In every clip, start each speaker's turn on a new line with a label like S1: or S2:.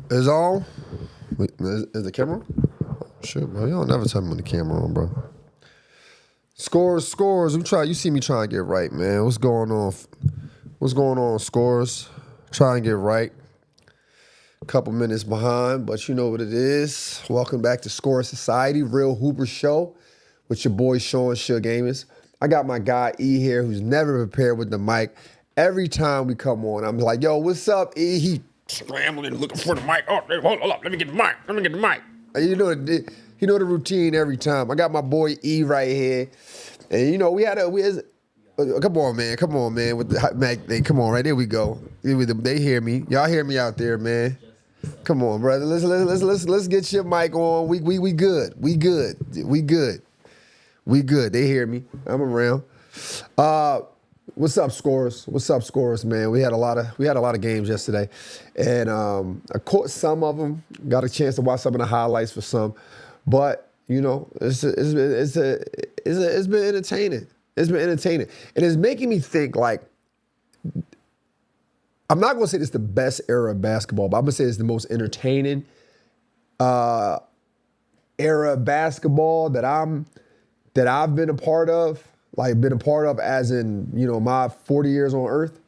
S1: Is on? Wait, is the camera on? Shit, bro. You don't never tell me when the camera on, bro. Scores. You see me trying to get right, man. What's going on? What's going on, scores? Trying to get right. A couple minutes behind, but you know what it is. Welcome back to Score Society, Real Hooper Show with your boy Sean Suge Amos. I got my guy E here who's never prepared with the mic. Every time we come on, I'm like, yo, what's up, E? He scrambling, looking for the mic. Oh, hold up, let me get the mic. You know the routine every time. I got my boy E right here. And you know, come on, man, with the Mac thing. Come on, right there we go. They hear me. Y'all hear me out there, man. Come on, brother. Let's get your mic on. We good. We good. They hear me. I'm around. What's up, scores, man? We had a lot of games yesterday, and I caught some of them. Got a chance to watch some of the highlights for some, but you know, it's been entertaining. It's been entertaining, and it's making me think. Like, I'm not gonna say this is the best era of basketball, but I'm gonna say it's the most entertaining era of basketball that I've been a part of. Like, been a part of as in, you know, my 40 years on earth.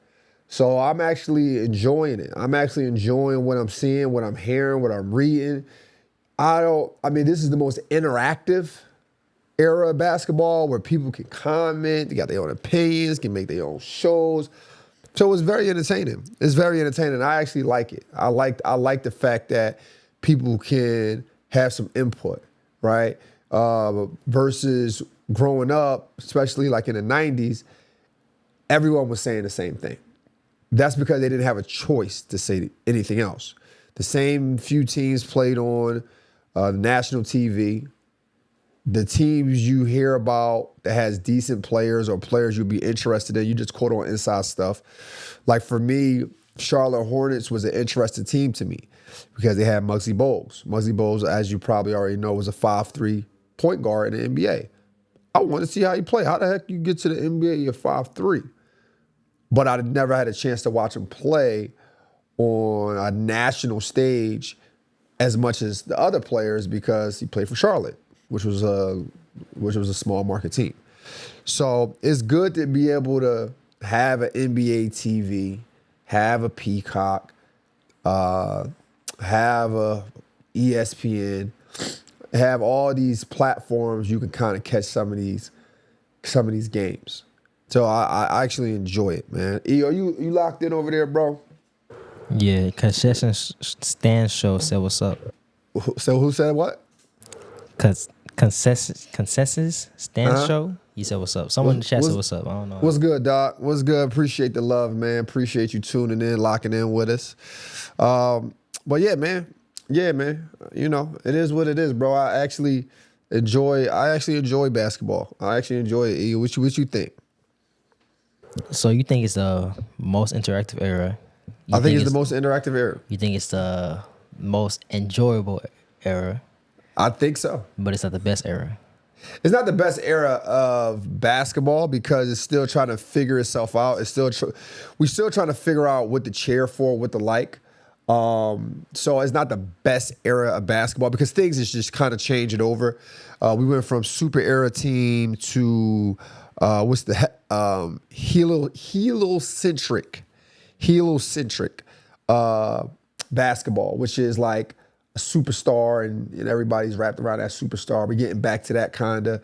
S1: So I'm actually enjoying it. I'm actually enjoying what I'm seeing, what I'm hearing, what I'm reading. This is the most interactive era of basketball where people can comment, they got their own opinions, can make their own shows. So it's very entertaining. It's very entertaining. I actually like it. I like the fact that people can have some input, right? Versus growing up, especially like in the 90s, everyone was saying the same thing. That's because they didn't have a choice to say anything else. The same few teams played on national TV. The teams you hear about that has decent players or players you'd be interested in, you just quote on inside stuff. Like for me, Charlotte Hornets was an interesting team to me because they had Muggsy Bogues. Muggsy Bogues, as you probably already know, was a 5'3" point guard in the NBA. I want to see how he play. How the heck you get to the NBA, you're 5'3"? But I never had a chance to watch him play on a national stage as much as the other players because he played for Charlotte, which was a small market team. So it's good to be able to have an NBA TV, have a Peacock, have a ESPN, have all these platforms you can kind of catch some of these games. So I actually enjoy it, man. E, are you locked in over there, bro?
S2: Yeah, Concession Stand Show said what's up.
S1: So who said what?
S2: Consensus Stand Show, he said what's up. Someone in the chat said what's up. I don't know.
S1: What's good, Doc? What's good? Appreciate the love, man. Appreciate you tuning in, locking in with us. But yeah, man. You know, it is what it is, bro. I actually enjoy basketball. I actually enjoy it. E, what you think?
S2: So you think it's the most interactive era?
S1: I think it's the most interactive era.
S2: You think it's the most enjoyable era?
S1: I think so.
S2: But it's not the best era.
S1: It's not the best era of basketball because it's still trying to figure itself out. We're still trying to figure out what to cheer for, what to like. So it's not the best era of basketball because things is just kind of changing over. We went from super era team to heliocentric basketball, which is like a superstar and everybody's wrapped around that superstar. We're getting back to that kind of.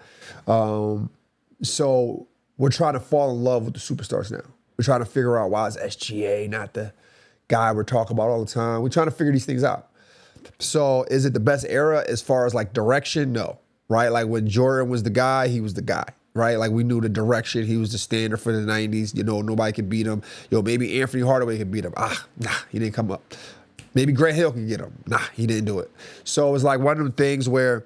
S1: So we're trying to fall in love with the superstars now. We're trying to figure out why is SGA not the guy we're talking about all the time. We're trying to figure these things out. So is it the best era as far as like direction? No, right? Like when Jordan was the guy, he was the guy, right? Like we knew the direction. He was the standard for the 90s. You know, nobody could beat him. Maybe Anthony Hardaway could beat him. Nah, he didn't come up. Maybe Grant Hill could get him. Nah, he didn't do it. So it was like one of them things where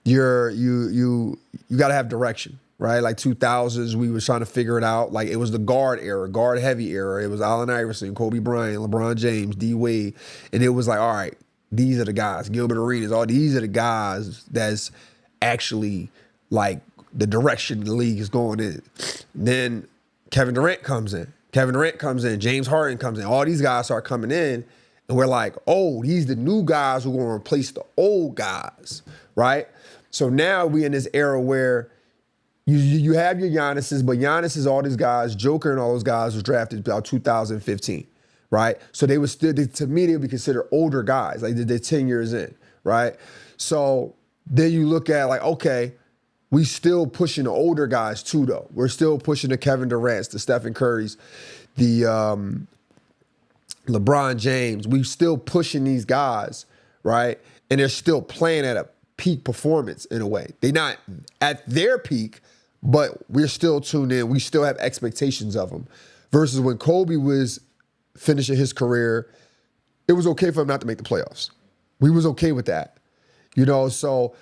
S1: you got to have direction. Right, like 2000s, we was trying to figure it out. Like it was the guard era, guard heavy era. It was Allen Iverson, Kobe Bryant, LeBron James, D Wade, and it was like, all right, these are the guys. Gilbert Arenas, all these are the guys that's actually like the direction the league is going in. Then Kevin Durant comes in. James Harden comes in. All these guys start coming in, And we're like, oh, these the new guys who are going to replace the old guys, right? So now we in this era where you have your Giannis's, but Giannis is all these guys, Joker and all those guys was drafted about 2015, right? So they were still, to me, they would be considered older guys. Like they're 10 years in, right? So then you look at like, okay, we still pushing the older guys too, though. We're still pushing the Kevin Durant's, the Stephen Curry's, the LeBron James. We still pushing these guys, right? And they're still playing at a peak performance in a way. They're not at their peak, but we're still tuned in. We still have expectations of them. Versus when Kobe was finishing his career, it was okay for him not to make the playoffs. We was okay with that. You know, so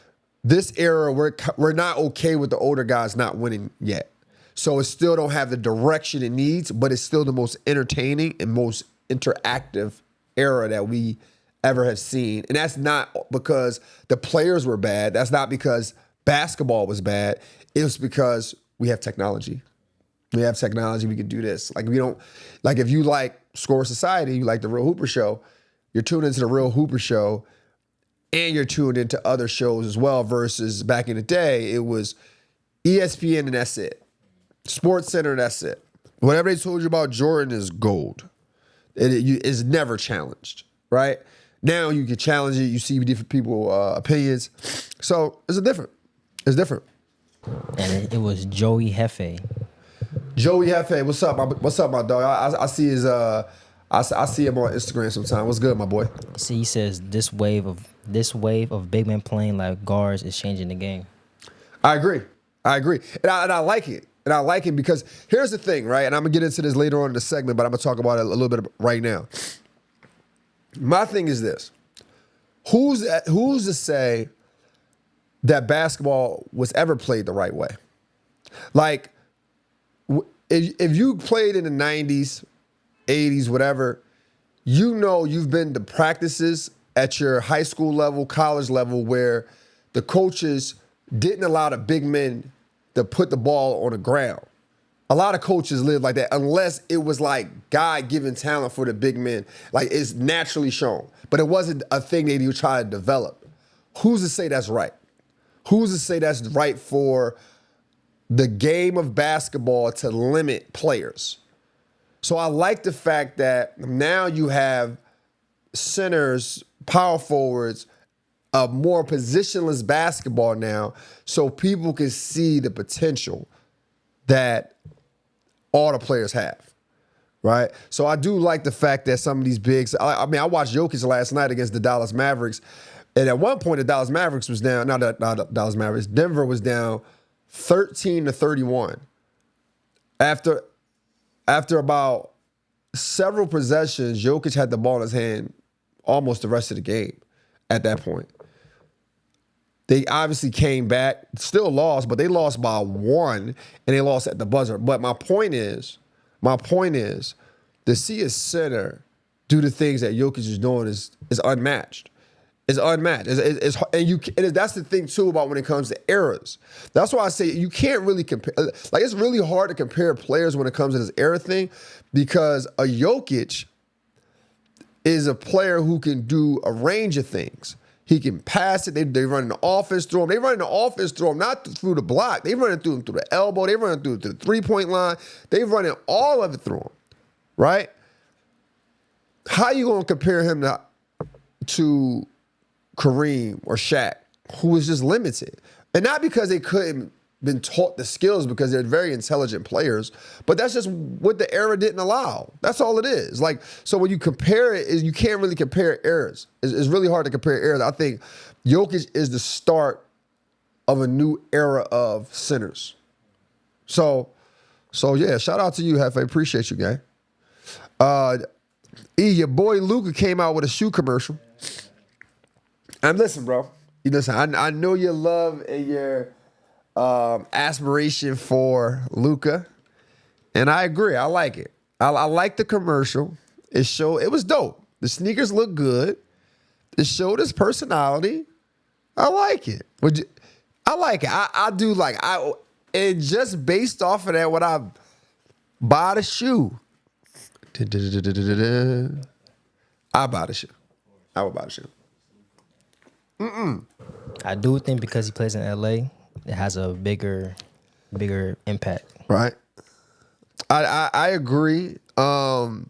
S1: this era, we're not okay with the older guys not winning yet. So it still don't have the direction it needs, but it's still the most entertaining and most interactive era that we ever have seen. And that's not because the players were bad. That's not because basketball was bad. It was because we have technology. We have technology. We can do this. Like we don't, like if you like Score Society, you like the Real Hooper Show, you're tuned into the Real Hooper Show and you're tuned into other shows as well versus back in the day, it was ESPN and that's it. Sports Center, that's it. Whatever they told you about Jordan is gold. It is never challenged, right? Now you can challenge it. You see different people opinions. So it's different. It's different.
S2: And it was Joey Hefe.
S1: Joey Hefe, what's up, my dog? I see his I see him on Instagram sometimes. What's good, my boy?
S2: See, he says this wave of big men playing like guards is changing the game.
S1: I agree. And I like it. And I like it because here's the thing, right? And I'm going to get into this later on in the segment, but I'm going to talk about it a little bit right now. My thing is this. Who's to say that basketball was ever played the right way? Like, if you played in the 90s, 80s, whatever, you know you've been to practices at your high school level, college level, where the coaches didn't allow the big men to put the ball on the ground. A lot of coaches live like that unless it was like God-given talent for the big men. Like it's naturally shown. But it wasn't a thing that you try to develop. Who's to say that's right? Who's to say that's right for the game of basketball to limit players? So I like the fact that now you have centers, power forwards, a more positionless basketball now so people can see the potential that all the players have, right? So I do like the fact that some of these bigs, I watched Jokic last night against the Dallas Mavericks, and at one point the Dallas Mavericks was down, not Dallas Mavericks, Denver was down 13-31. After about several possessions, Jokic had the ball in his hand almost the rest of the game at that point. They obviously came back, still lost, but they lost by 1, and they lost at the buzzer. But my point is, to see a center do the things that Jokic is doing is unmatched. It's unmatched. That's the thing too about when it comes to eras. That's why I say you can't really compare. Like it's really hard to compare players when it comes to this era thing, because a Jokic is a player who can do a range of things. He can pass it. They run the offense through him. They run the offense through him, not through the block. They run it through him through the elbow. They run it through the three-point line. They run it all of it through him, right? How you going to compare him to Kareem or Shaq, who was just limited? And not because they couldn't been taught the skills, because they're very intelligent players, but that's just what the era didn't allow. That's all it is. Like, so when you compare it, you can't really compare eras. It's really hard to compare eras. I think Jokic is the start of a new era of centers. So yeah, shout out to you, Hefe. Appreciate you, gang. Your boy Luka came out with a shoe commercial. And listen, bro. I know your love and your aspiration for Luka, and I agree. I like it. I like the commercial. It was dope. The sneakers look good. It showed his personality. I like it. I like it. I do like it. And just based off of that, when I buy the shoe, I buy the shit. I would buy the shit.
S2: I do think because he plays in LA, it has a bigger impact.
S1: Right. I agree. The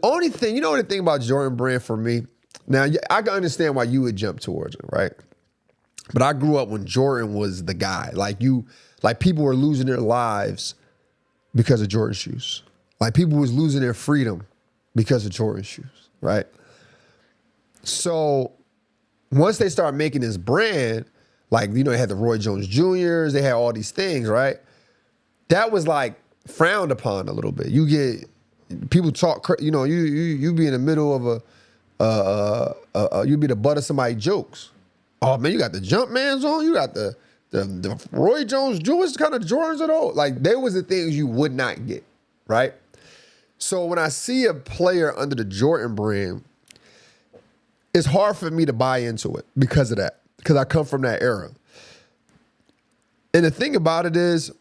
S1: only thing, the thing about Jordan Brand for me, now I can understand why you would jump towards it, right? But I grew up when Jordan was the guy. Like people were losing their lives because of Jordan shoes. Like people was losing their freedom because of Jordan shoes, right? So once they start making this brand, like, they had the Roy Jones Jr.'s, they had all these things, right? That was like frowned upon a little bit. You get people talk, you be in the middle of you be the butt of somebody's jokes. Oh man, you got the Jumpmans on, you got the Roy Jones Jr.'s kind of Jordans at all. Like, they was the things you would not get, right? So when I see a player under the Jordan brand, it's hard for me to buy into it because of that, because I come from that era. And the thing about it is,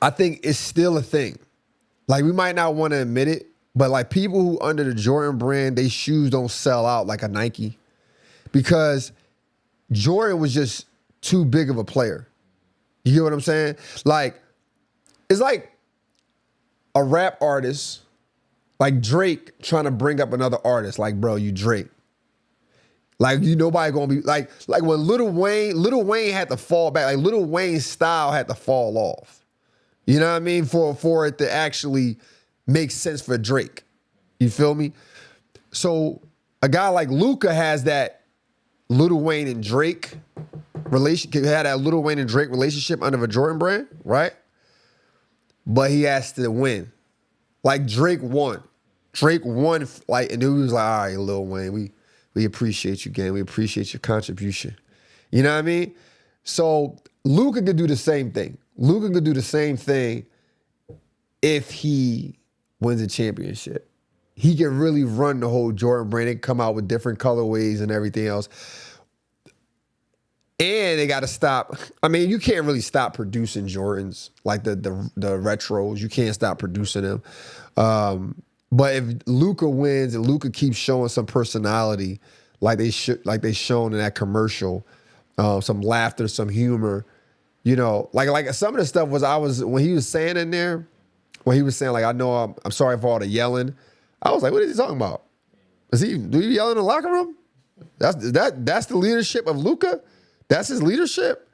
S1: I think it's still a thing. Like, we might not want to admit it, but like people who under the Jordan brand, they shoes don't sell out like a Nike because Jordan was just too big of a player. You get what I'm saying? Like, it's like a rap artist, like Drake, trying to bring up another artist. Like, bro, you Drake. Like, nobody gonna be like when Lil Wayne had to fall back. Like, Lil Wayne's style had to fall off. You know what I mean? For it to actually make sense for Drake. You feel me? So a guy like Luka has that Lil Wayne and Drake relationship, had that Lil Wayne and Drake relationship under the Jordan brand, right? But he has to win. Like, Drake won. Like, and he was like, all right, Lil Wayne, we appreciate you, gang. We appreciate your contribution. You know what I mean? So Luka could do the same thing. Luka could do the same thing if he wins a championship. He can really run the whole Jordan brand. They can come out with different colorways and everything else. And they got to stop. I mean, you can't really stop producing Jordans, like the retros. You can't stop producing them. But if Luka wins and Luka keeps showing some personality, like they shown in that commercial, some laughter, some humor, like some of the stuff when he was saying in there, when he was saying like, I know I'm sorry for all the yelling. I was like, what is he talking about? Do you yell in the locker room? That's the leadership of Luka. That's his leadership.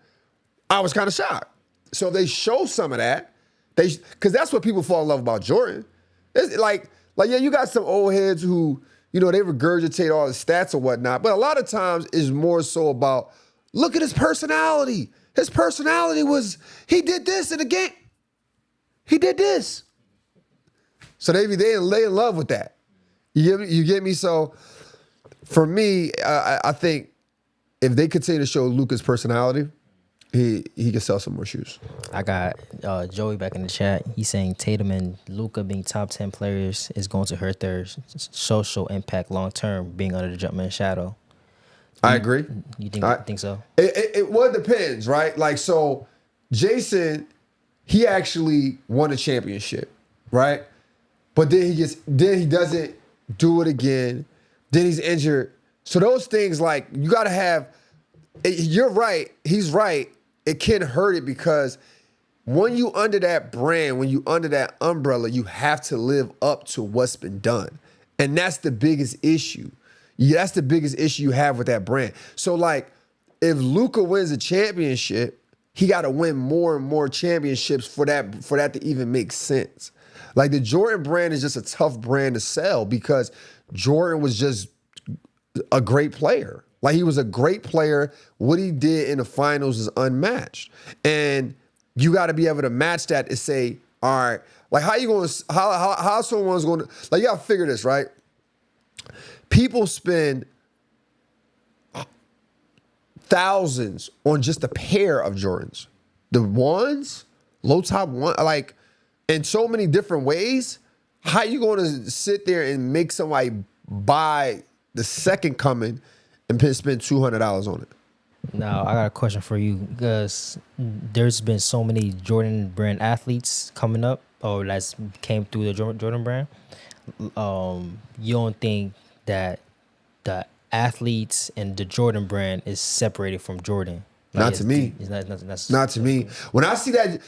S1: I was kind of shocked. So if they show some of that, because that's what people fall in love about Jordan. It's like yeah, you got some old heads who, they regurgitate all the stats or whatnot, but a lot of times it's more so about, look at his personality. His personality was, he did this in the game. He did this. So they in love with that. You get me? So for me, I think if they continue to show Luka's personality, he can sell some more shoes.
S2: I got Joey back in the chat. He's saying Tatum and Luka being top 10 players is going to hurt their social impact long term, being under the Jumpman shadow.
S1: I agree.
S2: You think so?
S1: Well, it depends, right? Like, so Jason, he actually won a championship, right? But then he doesn't do it again. Then he's injured. So those things, like, you got to have, you're right. He's right. It can hurt it because when you under that brand, when you under that umbrella, you have to live up to what's been done. And that's the biggest issue. That's the biggest issue you have with that brand. So, like, if Luka wins a championship, he got to win more and more championships for that to even make sense. Like, the Jordan brand is just a tough brand to sell because Jordan was just a great player. Like, he was a great player. What he did in the finals is unmatched. And you got to be able to match that and say, all right, like, how someone's going to, like, you got to figure this, right? People spend thousands on just a pair of Jordans. The ones, low top one, like, in so many different ways. How you going to sit there and make somebody buy the second coming and spend $200 on it?
S2: Now, I got a question for you because there's been so many Jordan brand athletes coming up or that's came through the Jordan brand. you don't think that the athletes and the Jordan brand is separated from Jordan? Like,
S1: Not to me.
S2: It's not,
S1: Not to me. When I see that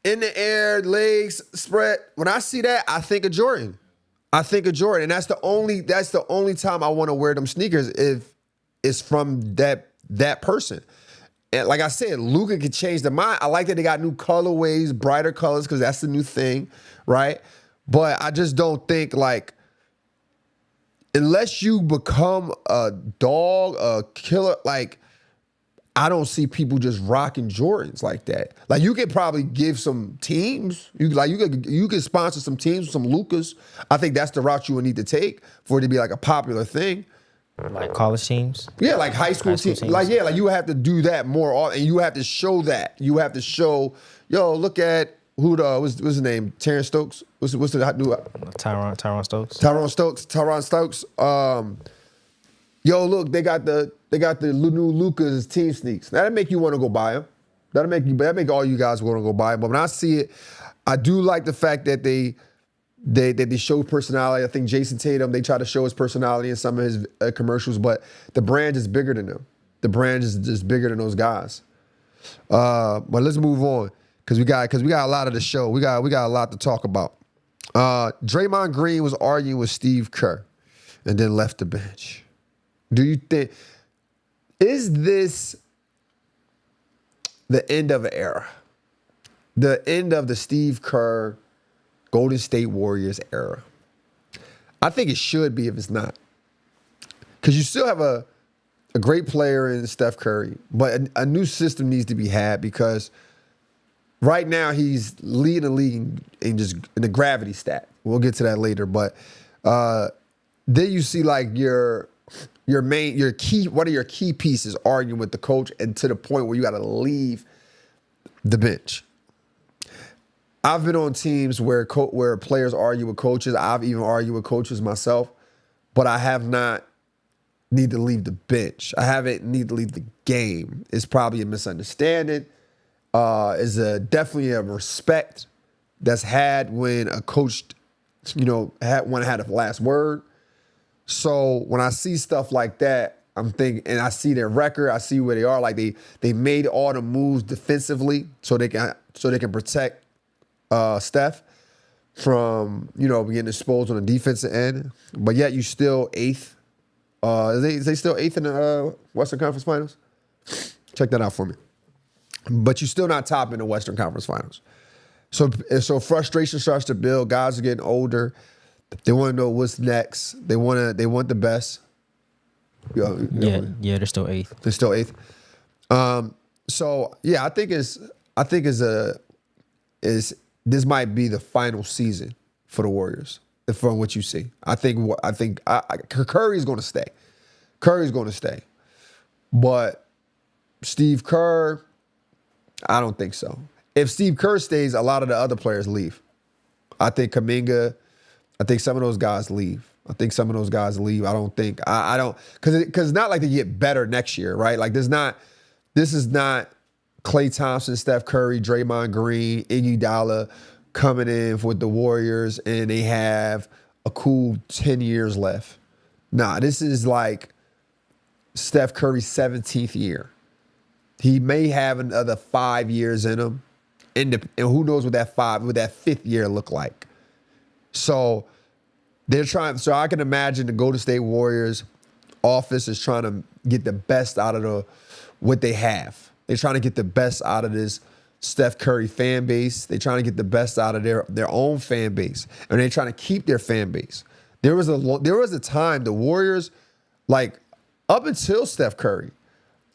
S1: in the air legs spread, when I see that, I think of Jordan. And that's the only time I want to wear them sneakers if it's from that person. And like I said, Luka could change the mind. I like that they got new colorways, brighter colors, because that's the new thing, right? But I just don't think, like, unless you become a dog, a killer, like, I don't see people just rocking Jordans like that. Like, you could probably give some teams, you could sponsor some teams with some Lukas. I think that's the route you would need to take for it to be like a popular thing.
S2: like college teams.
S1: Yeah, like high school teams. Like, yeah, like you have to do that more often, and you have to show that. You have to show, yo, look at what's his name? Terrence Stokes. What's the new
S2: Tyron Stokes.
S1: Tyron Stokes. Yo, look, they got the new Luka's team sneaks. That'll make you want to go buy them. That'll make all you guys want to go buy them. But when I see it, I do like the fact that they show personality. I think Jason Tatum, they try to show his personality in some of his commercials, but the brand is bigger than them. The brand is just bigger than those guys. But let's move on because we got a lot of the show. We got a lot to talk about. Draymond Green was arguing with Steve Kerr and then left the bench. Do you think, is this the end of an era? The end of the Steve Kerr Golden State Warriors era? I think it should be if it's not. Because you still have a great player in Steph Curry, but a new system needs to be had because right now he's leading the league in the gravity stat. We'll get to that later. But then you see like your key, one of your key pieces arguing with the coach and to the point where you got to leave the bench. I've been on teams where players argue with coaches. I've even argued with coaches myself, but I have not need to leave the bench. I haven't need to leave the game. It's probably a misunderstanding. Is definitely a respect that's had when a coach, had a last word. So when I see stuff like that, I'm thinking, and I see their record, I see where they are. Like they made all the moves defensively so they can protect Steph from getting exposed on the defensive end. But yet you still eighth. Is they still eighth in the Western Conference Finals? Check that out for me. But you're still not top in the Western Conference Finals. So frustration starts to build. Guys are getting older. They want to know what's next. They want the best.
S2: Yeah, they're still eighth.
S1: They're still eighth. So yeah, I think this might be the final season for the Warriors from what you see. I think Curry's going to stay. Curry's going to stay, but Steve Kerr, I don't think so. If Steve Kerr stays, a lot of the other players leave. I think Kuminga. I think some of those guys leave. I don't think I don't because it's not like they get better next year, right? Like this is not Klay Thompson, Steph Curry, Draymond Green, Iggy Dalla coming in with the Warriors and they have a cool 10 years left. Nah, this is like Steph Curry's 17th year. He may have another 5 years in him. And who knows what that fifth year look like. So I can imagine the Golden State Warriors office is trying to get the best out of what they have. They're trying to get the best out of this Steph Curry fan base. They're trying to get the best out of their own fan base. And they're trying to keep their fan base. There was a time the Warriors, like up until Steph Curry,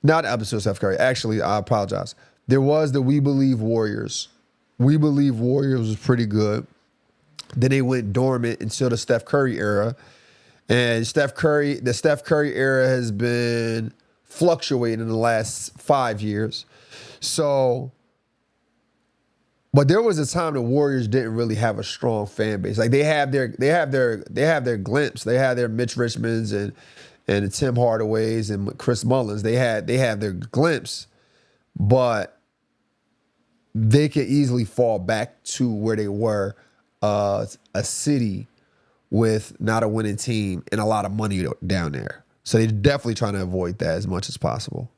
S1: not up until Steph Curry, actually, I apologize. There was the We Believe Warriors. We Believe Warriors was pretty good. Then they went dormant until the Steph Curry era. And the Steph Curry era has been fluctuating in the last 5 years. So, but there was a time the Warriors didn't really have a strong fan base. Like they have their glimpse. They had their Mitch Richmonds and the Tim Hardaways and Chris Mullins. They have their glimpse, but they could easily fall back to where they were a city with not a winning team and a lot of money down there. So they're definitely trying to avoid that as much as possible.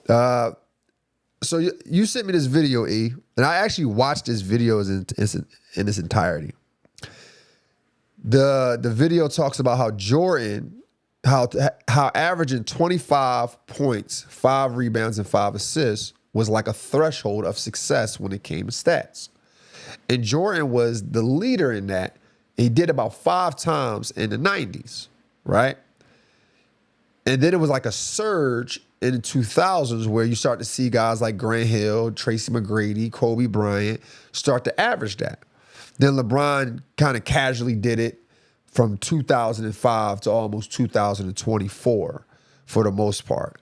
S1: So you sent me this video, E, and I actually watched this video in its entirety. The video talks about how Jordan, how averaging 25 points, 5 rebounds, and 5 assists was like a threshold of success when it came to stats. And Jordan was the leader in that. He did about 5 times in the 90s, right? And then it was like a surge in the 2000s where you start to see guys like Grant Hill, Tracy McGrady, Kobe Bryant start to average that. Then LeBron kind of casually did it from 2005 to almost 2024 for the most part.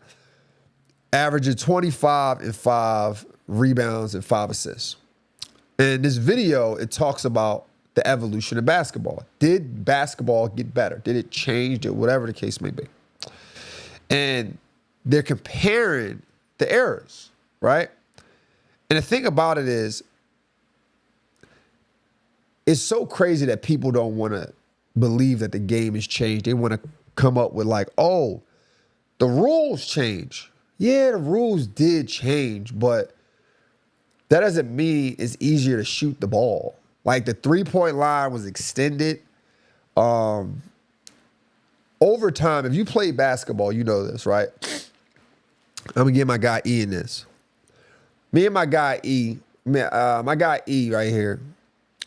S1: Averaging 25 and 5 rebounds and 5 assists. In this video, it talks about the evolution of basketball. Did basketball get better? Did it change? Did whatever the case may be? And they're comparing the eras, right? And the thing about it is, it's so crazy that people don't want to believe that the game has changed. They want to come up with like, oh, the rules change. Yeah, the rules did change, but that doesn't mean it's easier to shoot the ball. Like the 3-point line was extended. Over time, if you play basketball, you know this, right? I'm gonna get my guy E in this. Me and my guy E, my guy E right here,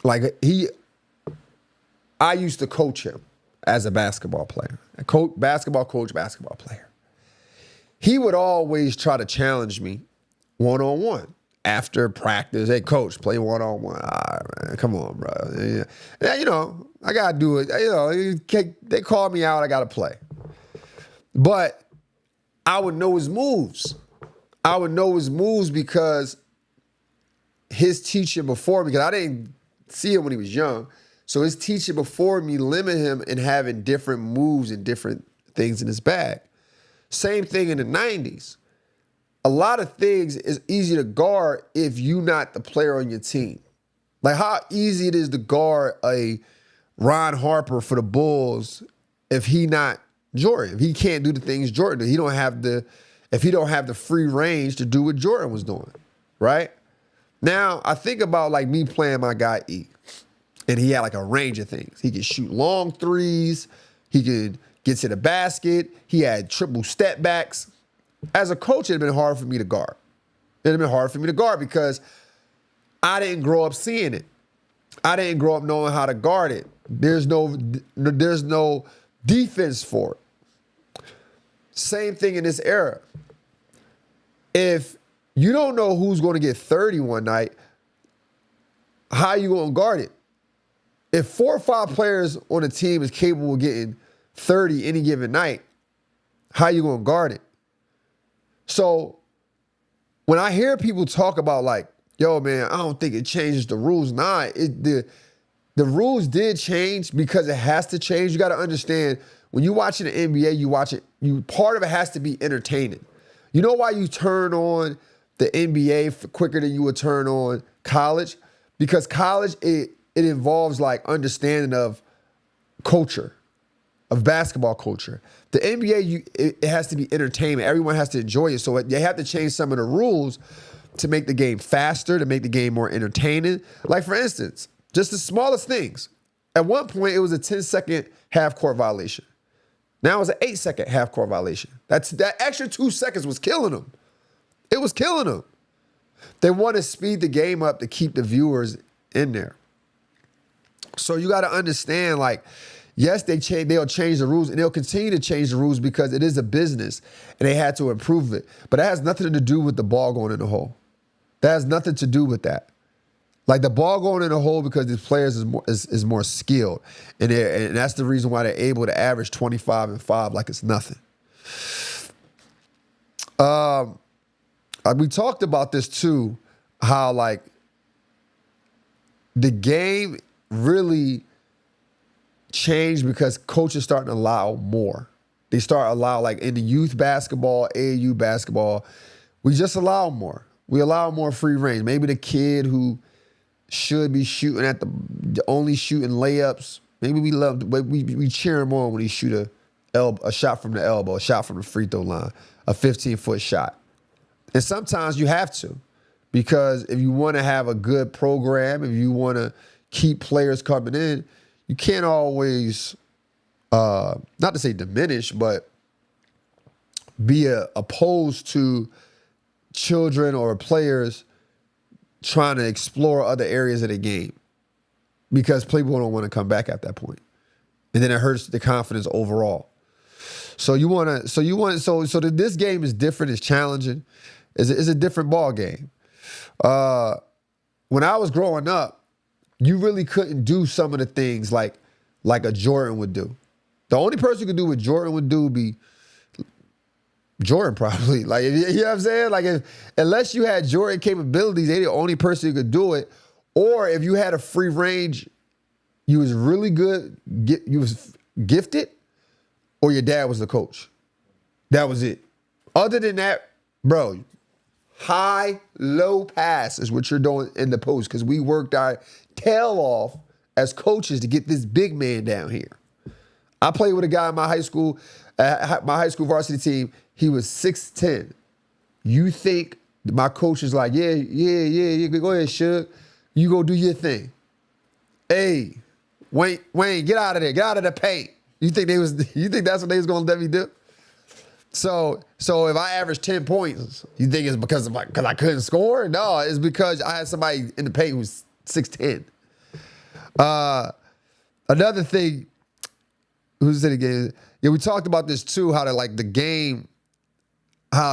S1: like I used to coach him as a basketball player. Basketball coach, basketball player. He would always try to challenge me one-on-one after practice. Hey, coach, play one-on-one. All right, man, come on, bro. Yeah, you know, I got to do it. You know, they call me out, I got to play. But I would know his moves. I would know his moves because his teacher before me, because I didn't see him when he was young, so his teacher before me limited him in having different moves and different things in his bag. Same thing in the 90s. A lot of things is easy to guard if you're not the player on your team. Like how easy it is to guard a Ron Harper for the Bulls if he not Jordan. If he can't do the things Jordan did. If he don't have the free range to do what Jordan was doing, right? Now, I think about like me playing my guy E, and he had like a range of things. He could shoot long threes. He could get to the basket. He had triple step backs. As a coach, it had been hard for me to guard. It had been hard for me to guard because I didn't grow up seeing it. I didn't grow up knowing how to guard it. There's no defense for it. Same thing in this era. If you don't know who's going to get 30 one night, how are you going to guard it? If 4 or 5 players on a team is capable of getting 30 any given night, how are you going to guard it? So when I hear people talk about like, yo, man, I don't think it changes the rules. Nah, the rules did change because it has to change. You got to understand, when you're watching the NBA, part of it has to be entertaining. You know why you turn on the NBA quicker than you would turn on college? Because college, it involves like understanding of culture, of basketball culture. The NBA, it has to be entertainment. Everyone has to enjoy it. So they have to change some of the rules to make the game faster, to make the game more entertaining. Like, for instance, just the smallest things. At one point, it was a 10-second half-court violation. Now it's an 8-second half-court violation. That extra 2 seconds was killing them. It was killing them. They want to speed the game up to keep the viewers in there. So you got to understand, like, yes, they'll change the rules, and they'll continue to change the rules because it is a business, and they had to improve it. But it has nothing to do with the ball going in the hole. That has nothing to do with that. Like the ball going in the hole because these players is more skilled, and that's the reason why they're able to average 25 and 5 like it's nothing. We talked about this too, how like the game really changed because coaches starting to allow more. They start allow, like in the youth basketball, AAU basketball, we just allow more. We allow more free range. Maybe the kid who should be shooting at only shooting layups. Maybe we cheer him on when he shoot a shot from the elbow, a shot from the free throw line, a 15-foot shot. And sometimes you have to, because if you want to have a good program, if you want to keep players coming in, you can't always, not to say diminish, but be opposed to children or players trying to explore other areas of the game, because people don't want to come back at that point. And then it hurts the confidence overall. So this game is different, it's challenging. It's a different ball game. When I was growing up, you really couldn't do some of the things like a Jordan would do. The only person who could do what Jordan would do would be Jordan, probably. Like, you know what I'm saying? Like, unless you had Jordan capabilities, they're the only person who could do it. Or if you had a free range, you was really good, you was gifted, or your dad was the coach. That was it. Other than that, bro, high, low pass is what you're doing in the post, because we worked our tail off as coaches to get this big man down here. I played with a guy in my high school varsity team. He was 6'10". You think my coach is like, yeah, go ahead, Shug. You go do your thing. Hey, Wayne, get out of there. Get out of the paint. You think that's what they was gonna let me do? So if I average 10 points, you think it's because I couldn't score? No, it's because I had somebody in the paint who was 6'10". Another thing, who's in the game? Yeah, we talked about this too, how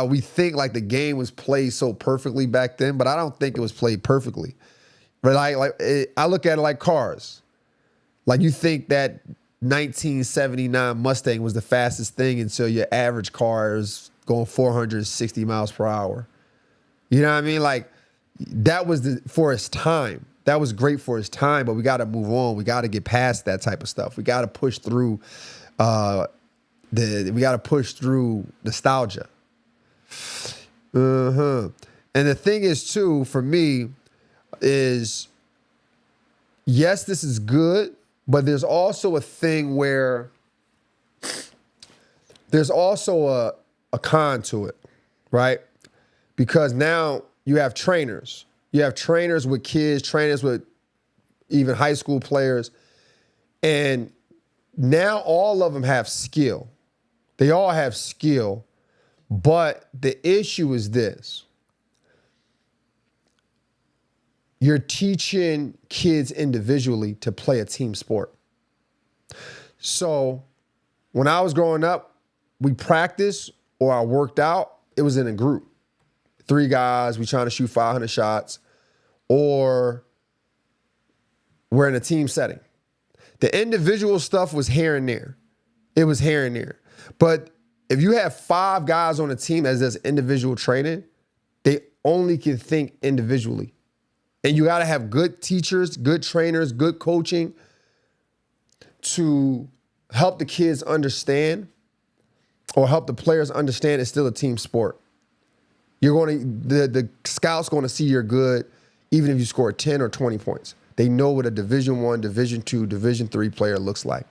S1: we think like the game was played so perfectly back then, but I don't think it was played perfectly. But I look at it like cars. Like, you think that 1979 Mustang was the fastest thing until your average car is going 460 miles per hour. You know what I mean? Like, that was for its time. That was great for its time, but we got to move on. We got to get past that type of stuff. We got to push through we got to push through nostalgia. And the thing is too, for me, is yes, this is good, but there's also a thing where there's also a con to it, right? Because now you have trainers. You have trainers with kids, trainers with even high school players, and now all of them have skill. They all have skill, but the issue is this. You're teaching kids individually to play a team sport. So when I was growing up, we practiced or I worked out, it was in a group. 3 guys, we trying to shoot 500 shots, or we're in a team setting. The individual stuff was here and there. It was here and there. But if you have 5 guys on a team as does individual training, they only can think individually. And you got to have good teachers, good trainers, good coaching to help the kids understand or help the players understand it's still a team sport. The scout's going to see you're good even if you score 10 or 20 points. They know what a Division I, Division II, Division III player looks like.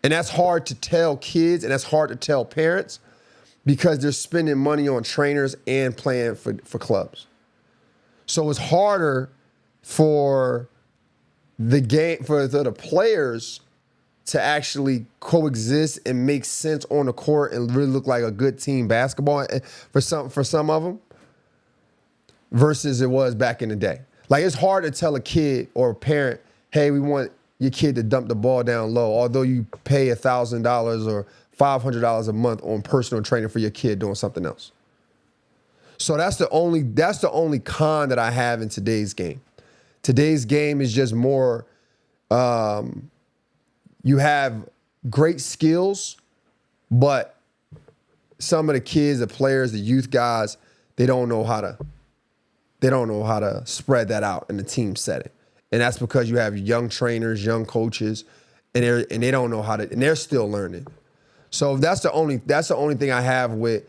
S1: And that's hard to tell kids, and that's hard to tell parents, because they're spending money on trainers and playing for clubs. So it's harder for the game, for the players to actually coexist and make sense on the court and really look like a good team basketball for some of them versus it was back in the day. Like, it's hard to tell a kid or a parent, hey, we want your kid to dump the ball down low, although you pay $1,000 or $500 a month on personal training for your kid doing something else. So that's the only con that I have in today's game. Today's game is just more, you have great skills, but some of the kids, the players, the youth guys, they don't know how to spread that out in the team setting. And that's because you have young trainers, young coaches, and they don't know how to, and they're still learning. So that's the only thing I have with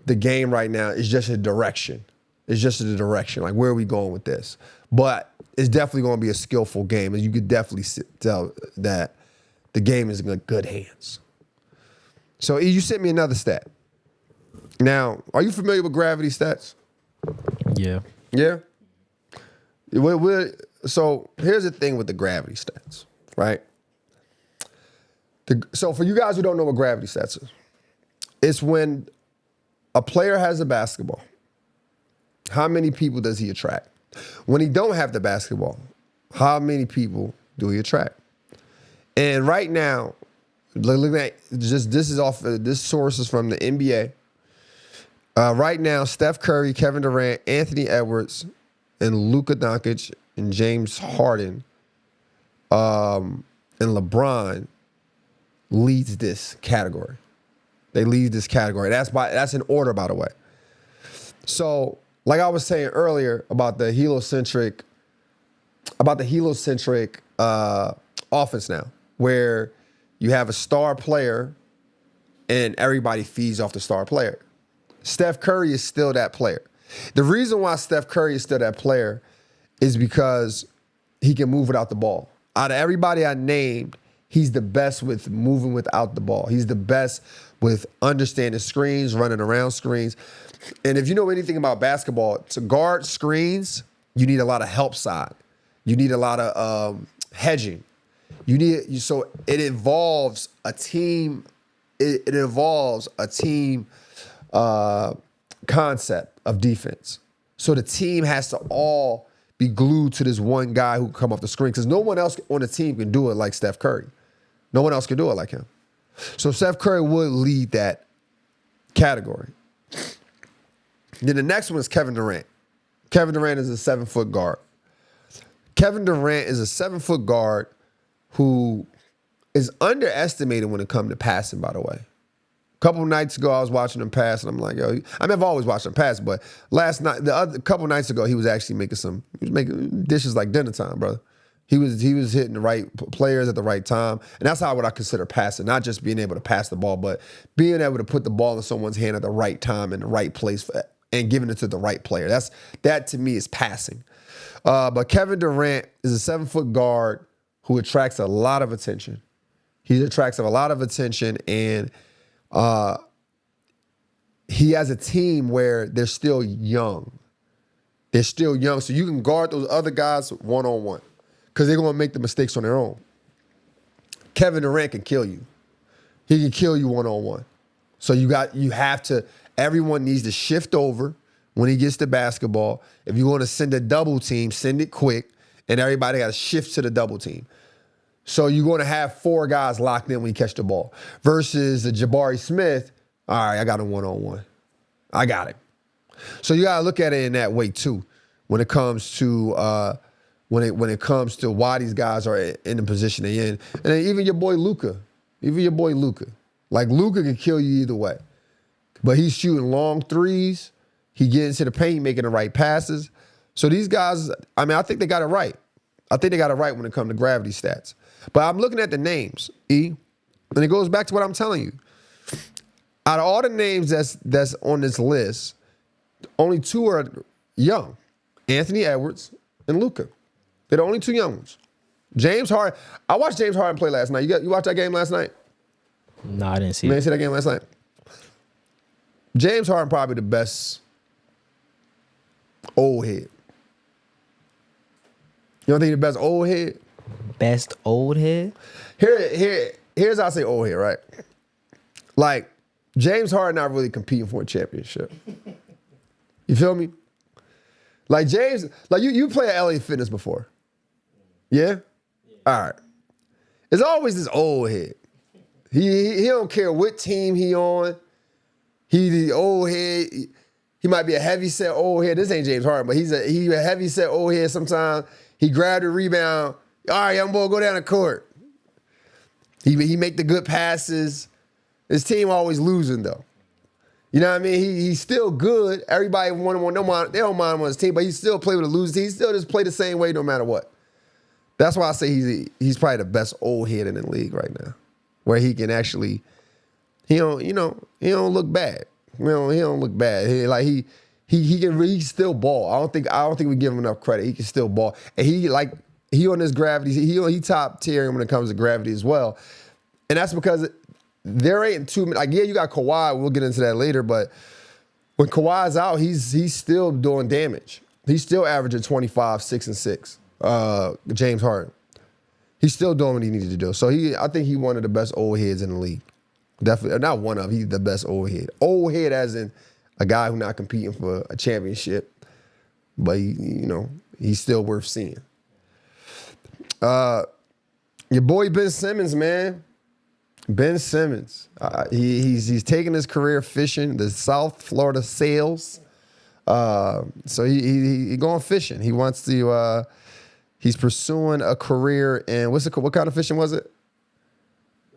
S1: the game right now is just a direction. It's just a direction. Like, where are we going with this? But it's definitely going to be a skillful game. And you could definitely tell that the game is in good hands. So, E, you sent me another stat. Now, are you familiar with gravity stats?
S2: Yeah.
S1: Yeah? So, here's the thing with the gravity stats, right? So, for you guys who don't know what gravity stats is, it's when a player has a basketball, how many people does he attract? When he don't have the basketball, how many people do he attract? And right now, looking at this source is from the NBA. Right now, Steph Curry, Kevin Durant, Anthony Edwards, and Luka Doncic and James Harden, and LeBron leads this category. They lead this category. That's in order, by the way. So, like I was saying earlier about the heliocentric offense now, where you have a star player and everybody feeds off the star player. Steph Curry is still that player. The reason why Steph Curry is still that player is because he can move without the ball. Out of everybody I named, he's the best with moving without the ball. He's the best with understanding screens, running around screens. And if you know anything about basketball, to guard screens, you need a lot of help side. You need a lot of hedging. So it involves a team. It involves a team concept of defense. So the team has to all be glued to this one guy who can come off the screen, because no one else on the team can do it like Steph Curry. No one else can do it like him. So Steph Curry would lead that category. Then the next one is Kevin Durant. Kevin Durant is a 7-foot guard. Kevin Durant is a 7-foot guard who is underestimated when it comes to passing, by the way. A couple nights ago, I was watching him pass, and I'm like, yo, I've always watched him pass, but a couple nights ago, he was actually making dishes like dinner time, brother. He was hitting the right players at the right time, and that's what I consider passing, not just being able to pass the ball, but being able to put the ball in someone's hand at the right time in the right place and giving it to the right player. That to me is passing. But Kevin Durant is a 7-foot guard who attracts a lot of attention. He attracts a lot of attention, and he has a team where they're still young. They're still young, so you can guard those other guys one-on-one because they're going to make the mistakes on their own. Kevin Durant can kill you. He can kill you one-on-one. So everyone needs to shift over when he gets the basketball. If you want to send a double team, send it quick, and everybody got to shift to the double team. So you're going to have 4 guys locked in when you catch the ball. Versus the Jabari Smith, all right, I got him one-on-one. I got him. So you got to look at it in that way too, when it comes to when it comes to why these guys are in the position they're in. And then even your boy Luka. Like Luka can kill you either way. But he's shooting long threes. He gets into the paint, making the right passes. So these guys, I think they got it right. I think they got it right when it comes to gravity stats. But I'm looking at the names, E, and it goes back to what I'm telling you. Out of all the names that's on this list, only 2 are young. Anthony Edwards and Luka. They're the only 2 young ones. James Harden. I watched James Harden play last night. You watched that game last night?
S2: No, I didn't see
S1: You
S2: it.
S1: didn't see that game last night? James Harden probably the best old head. You don't think the best old head?
S2: Best old head?
S1: Here's how I say old head, right? Like, James Harden not really competing for a championship. You feel me? Like James, like you play at LA Fitness before. Yeah? All right. It's always this old head. He don't care what team he on. He the old head. He might be a heavy set old head. This ain't James Harden, but he a heavy set old head sometimes. He grabbed a rebound. All right, young boy, go down the court. He make the good passes. His team always losing though. You know what I mean? He's still good. Everybody they don't mind him on his team, but he still play with a losing team. He still just play the same way no matter what. That's why I say he's probably the best old head in the league right now, where he can actually he don't look bad. He don't look bad. he still ball. I don't think we give him enough credit. He can still ball, and he on his gravity. He top tier when it comes to gravity as well, and that's because there ain't too many. Like, yeah, you got Kawhi. We'll get into that later, but when Kawhi's out, he's still doing damage. He's still averaging 25, 6 and 6. James Harden. He's still doing what he needed to do. So I think he's one of the best old heads in the league. Definitely, not one of. He's the best old head. Old head as in a guy who's not competing for a championship, but he's still worth seeing. Your boy Ben Simmons, man. Ben Simmons. He's taking his career fishing, the South Florida Sails. So he going fishing. He wants to. He's pursuing a career in what kind of fishing was it?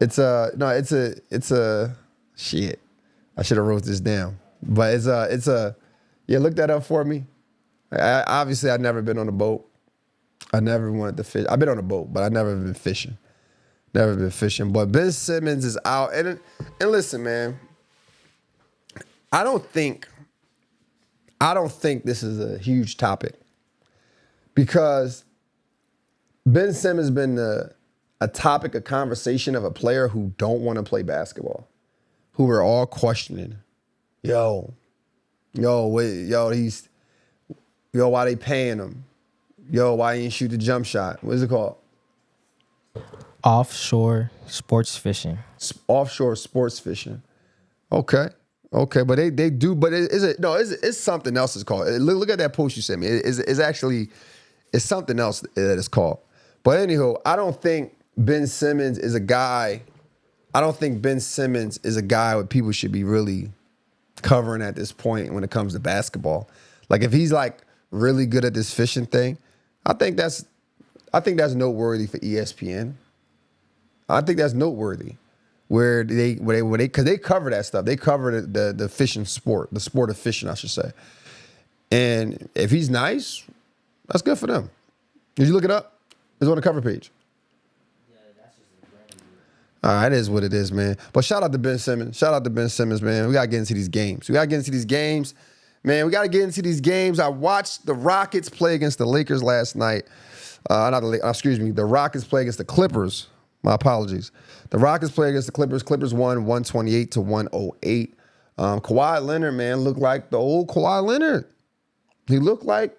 S1: It's a shit. I should have wrote this down, but yeah. Look that up for me. Obviously, I've never been on a boat. I never wanted to fish. I've been on a boat, but I've never been fishing. Never been fishing. But Ben Simmons is out, and listen, man. I don't think this is a huge topic because Ben Simmons has been a topic of conversation of a player who don't want to play basketball, who we're all questioning. Why they paying him? Why he didn't shoot the jump shot? What is it called?
S2: Offshore sports fishing.
S1: Offshore sports fishing. Okay, but they do. But it's something else. It's called. Look at that post you sent me. It's something else that it's called. But anyhow, I don't think Ben Simmons is a guy. I don't think Ben Simmons is a guy what people should be really covering at this point when it comes to basketball. Like, if he's like really good at this fishing thing, I think that's noteworthy for ESPN. I think that's noteworthy where because they cover that stuff. They cover the fishing sport, the sport of fishing, I should say. And if he's nice, that's good for them. Did you look it up? It's on the cover page. Yeah, that's just a brand new. All right, it is what it is, man. But shout out to Ben Simmons. Man. We got to get into these games. Man, we got to get into these games. I watched the Rockets play against the Lakers last night. The Rockets play against the Clippers. My apologies. The Rockets play against the Clippers. Clippers won 128-108. Kawhi Leonard, man, looked like the old Kawhi Leonard. He looked like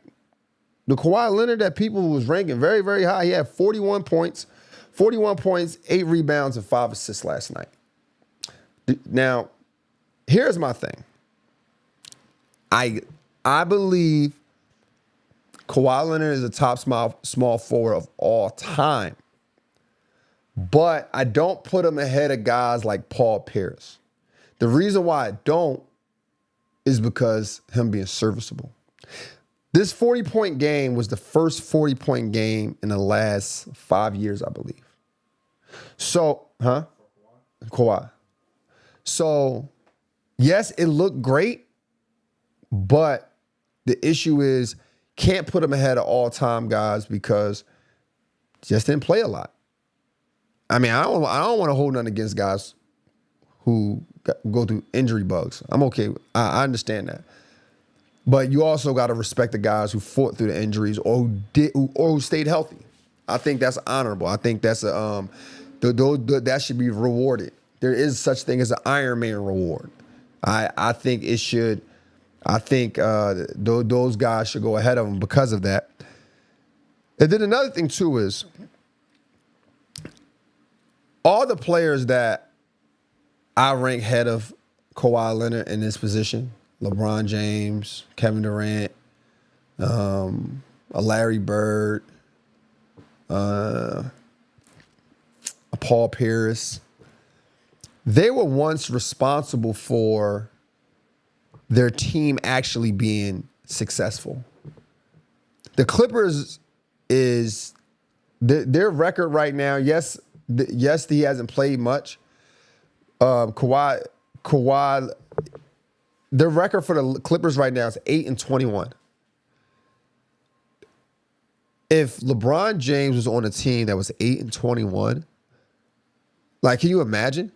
S1: the Kawhi Leonard that people was ranking very, very high. He had 41 points, 8 rebounds, and 5 assists last night. Now, here's my thing. I believe Kawhi Leonard is a top small forward of all time. But I don't put him ahead of guys like Paul Pierce. The reason why I don't is because him being serviceable. This 40-point game was the first 40-point game in the last 5 years, I believe. So, Kawhi. So, yes, it looked great, but the issue is can't put him ahead of all-time guys because just didn't play a lot. I mean, I don't want to hold nothing against guys who go through injury bugs. I'm okay. I understand that. But you also got to respect the guys who fought through the injuries or who stayed healthy. I think that's honorable. I think that's that should be rewarded. There is such thing as an Iron Man reward. I think it should. I think those guys should go ahead of them because of that. And then another thing too is all the players that I rank ahead of Kawhi Leonard in this position. LeBron James, Kevin Durant, Larry Bird, Paul Pierce. They were once responsible for their team actually being successful. The Clippers is their record right now. Yes, he hasn't played much. Kawhi. Their record for the Clippers right now is 8-21. If LeBron James was on a team that was 8-21, like, can you imagine?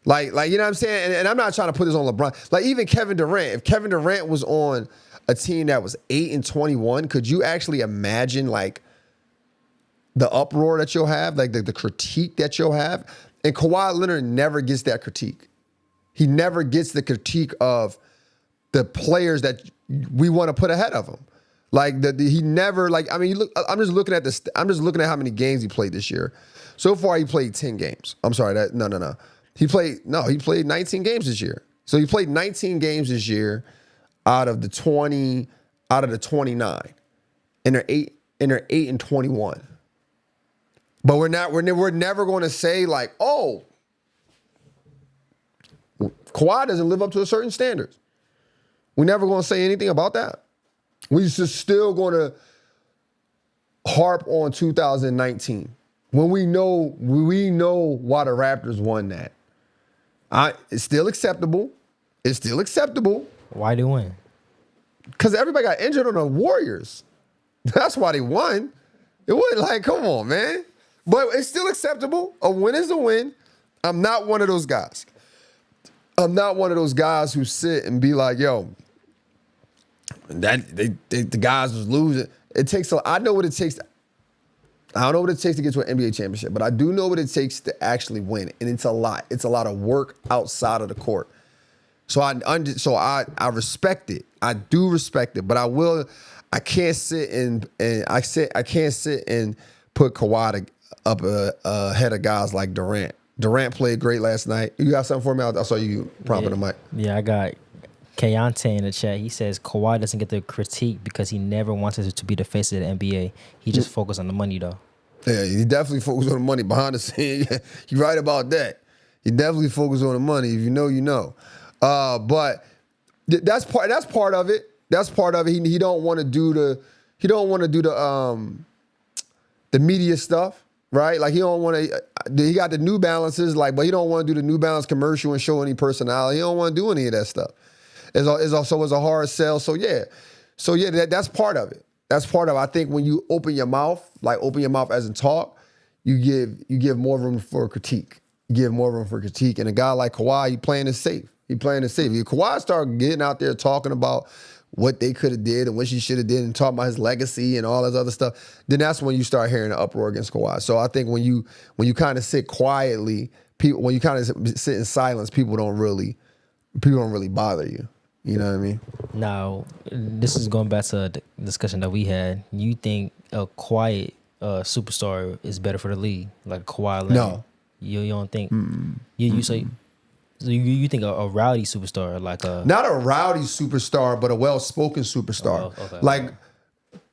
S1: Like you know what I'm saying? And I'm not trying to put this on LeBron. Like even Kevin Durant, if Kevin Durant was on a team that was 8-21, could you actually imagine like the uproar that you'll have, like the critique that you'll have? And Kawhi Leonard never gets that critique. He never gets the critique of the players that we want to put ahead of him. Like he never like. I mean, you look. I'm just looking at this. I'm just looking at how many games he played this year. So far, he played 10 games. I'm sorry. No. He played 19 games this year. So he played 19 games this year out of the 29, and they're 8-21. But we're never going to say like, oh, Kawhi doesn't live up to a certain standards. We're never going to say anything about that. We're just still going to harp on 2019 when we know why the Raptors won that. It's still acceptable. It's still acceptable.
S2: Why they win?
S1: Because everybody got injured on the Warriors. That's why they won. It wasn't like, come on, man. But it's still acceptable. A win is a win. I'm not one of those guys. I'm not one of those guys who sit and be like, yo, the guys was losing. I know what it takes. I don't know what it takes to get to an NBA championship, but I do know what it takes to actually win. And it's a lot. It's a lot of work outside of the court. So I respect it. I do respect it, but I can't sit and put Kawhi up ahead of guys like Durant. Durant played great last night. You got something for me? I saw you prompting the mic.
S2: Yeah, I got Kayante in the chat. He says Kawhi doesn't get the critique because he never wanted to be the face of the NBA. He just focused on the money, though. Yeah,
S1: he definitely focused on the money behind the scenes. You're right about that. He definitely focused on the money. If you know, you know. But that's part of it. That's part of it. He don't want to do the media stuff. Right? Like he don't want to, he got the New Balances, like, but he don't want to do the New Balance commercial and show any personality. He don't want to do any of that stuff. It's a hard sell. So yeah, that's part of it. That's part of it. I think when you open your mouth as in talk, you give more room for critique. You give more room for critique. And a guy like Kawhi, he playing it safe. If Kawhi start getting out there talking about what they could have did and what she should have did and talking about his legacy and all this other stuff, then that's when you start hearing an uproar against Kawhi. So I think when you kind of sit quietly, when you kind of sit in silence, people don't really bother you. You know what I mean?
S2: Now, this is going back to the discussion that we had. You think a quiet superstar is better for the league, like Kawhi Leonard?
S1: No.
S2: You don't think? You say. So you think a rowdy superstar, like a...
S1: Not a rowdy superstar, but a well-spoken superstar.
S2: Oh, okay.
S1: Like,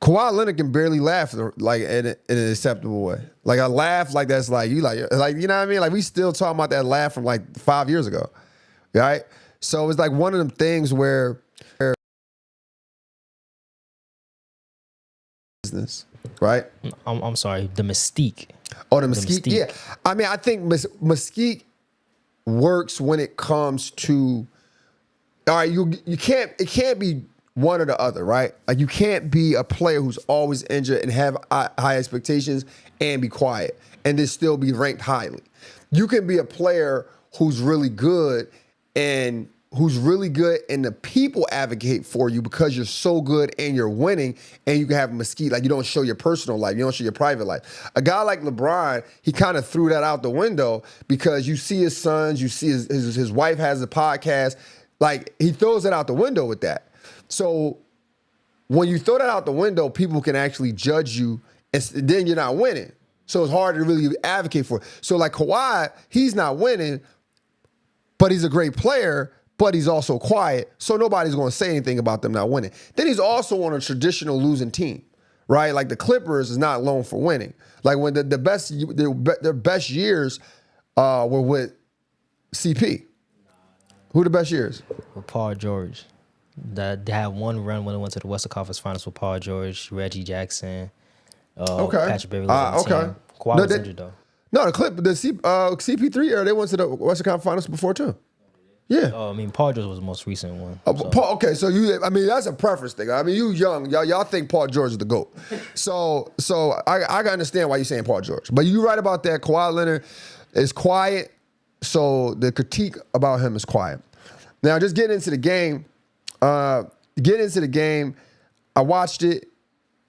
S1: Kawhi Leonard can barely laugh like in an acceptable way. Like, a laugh like that's like, you know what I mean? Like, we still talking about that laugh from like 5 years ago, right? So it's like one of them things where business, right?
S2: I'm sorry, the mystique.
S1: Oh, the mystique? Yeah. I mean, I think mystique works when it comes to, all right, it can't be one or the other, right? Like you can't be a player who's always injured and have high expectations and be quiet and then still be ranked highly. You can be a player who's really good and the people advocate for you because you're so good and you're winning and you can have a mystique. Like you don't show your personal life. You don't show your private life. A guy like LeBron, he kind of threw that out the window because you see his sons, you see his wife has a podcast. Like he throws it out the window with that. So when you throw that out the window, people can actually judge you and then you're not winning. So it's hard to really advocate for it. So like Kawhi, he's not winning, but he's a great player, but he's also quiet, so nobody's going to say anything about them not winning. Then he's also on a traditional losing team, right? Like the Clippers is not known for winning. Like when their best years were with CP. Who the best years?
S2: With Paul George. They had one run when they went to the Western Conference Finals with Paul George, Reggie Jackson, Patrick Beverley. Okay. Kawhi was injured though.
S1: No, the CP3 era, they went to the Western Conference Finals before too. Yeah.
S2: I mean, Paul George was the most recent one.
S1: Okay, so that's a preference thing. I mean, you young, y'all think Paul George is the GOAT. So I can understand why you're saying Paul George. But you're right about that. Kawhi Leonard is quiet, So the critique about him is quiet. Now, just getting into the game, I watched it.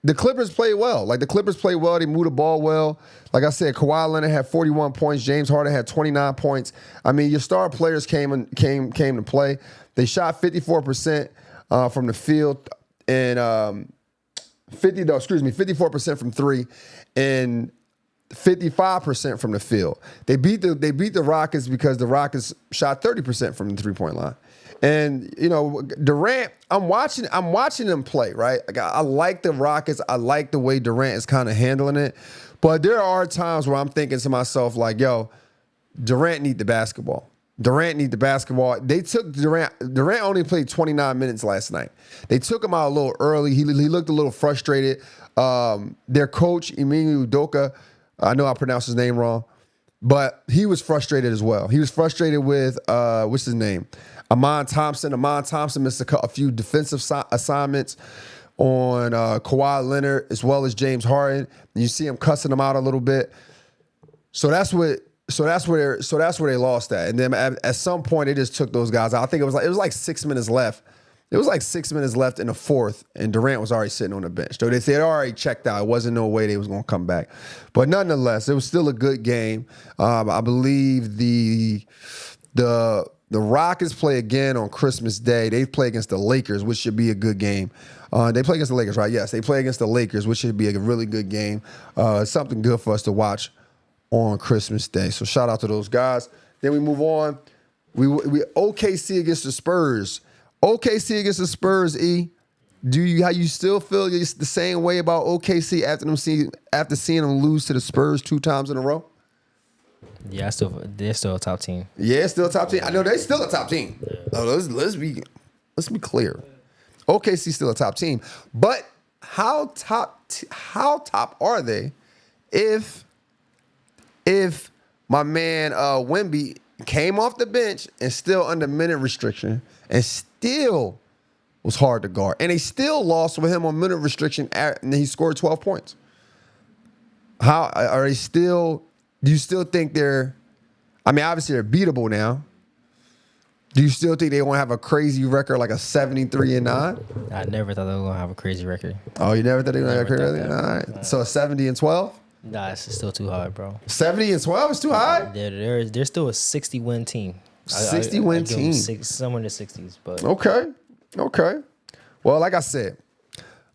S1: The Clippers played well. Like, the Clippers played well. They moved the ball well. Like I said, Kawhi Leonard had 41 points. James Harden had 29 points. I mean, your star players came to play. They shot 54% from the field and 54% from three and 55% from the field. They beat the Rockets because the Rockets shot 30% from the 3-point line. And, you know, Durant, I'm watching them play, right? Like, I like the Rockets. I like the way Durant is kind of handling it. But there are times where I'm thinking to myself, like, yo, Durant need the basketball. They took Durant only played 29 minutes last night. They took him out a little early. He looked a little frustrated. Their coach, Emmanuel Udoka, I know I pronounced his name wrong, but he was frustrated as well. He was frustrated with, what's his name? Amon Thompson. Amon Thompson missed a few defensive assignments on Kawhi Leonard as well as James Harden. And you see him cussing them out a little bit. So that's where they lost at. And then at some point they just took those guys out. I think it was like 6 minutes left. It was like 6 minutes left in the fourth, and Durant was already sitting on the bench. So they said already checked out. It wasn't no way they was going to come back. But nonetheless, it was still a good game. I believe the Rockets play again on Christmas Day. They play against the Lakers, which should be a good game. They play against the Lakers, right? Yes, they play against the Lakers, which should be a really good game. Something good for us to watch on Christmas Day. So shout out to those guys. Then we move on. We OKC against the Spurs. OKC against the Spurs, E. How you still feel the same way about OKC after seeing them lose to the Spurs 2 times in a row?
S2: Yeah, they're still a top team.
S1: Yeah, still a top team. I know they're still a top team. No, let's be clear. OKC's still a top team, but how top are they if my man Wemby came off the bench and still under minute restriction and still was hard to guard, and they still lost with him on minute restriction and he scored 12 points? How are they still? Do you still think they're? I mean, obviously they're beatable now. Do you still think they won't have a crazy record like a 73-9?
S2: I never thought they were gonna have a crazy record.
S1: Oh, you never thought they were gonna have a crazy record? All right. So a 70-12?
S2: Nah, it's still too hard, bro.
S1: 70-12 is too high?
S2: They're still a 60-win team.
S1: 60-win team.
S2: Somewhere in the 60s, but
S1: Okay. Well, like I said,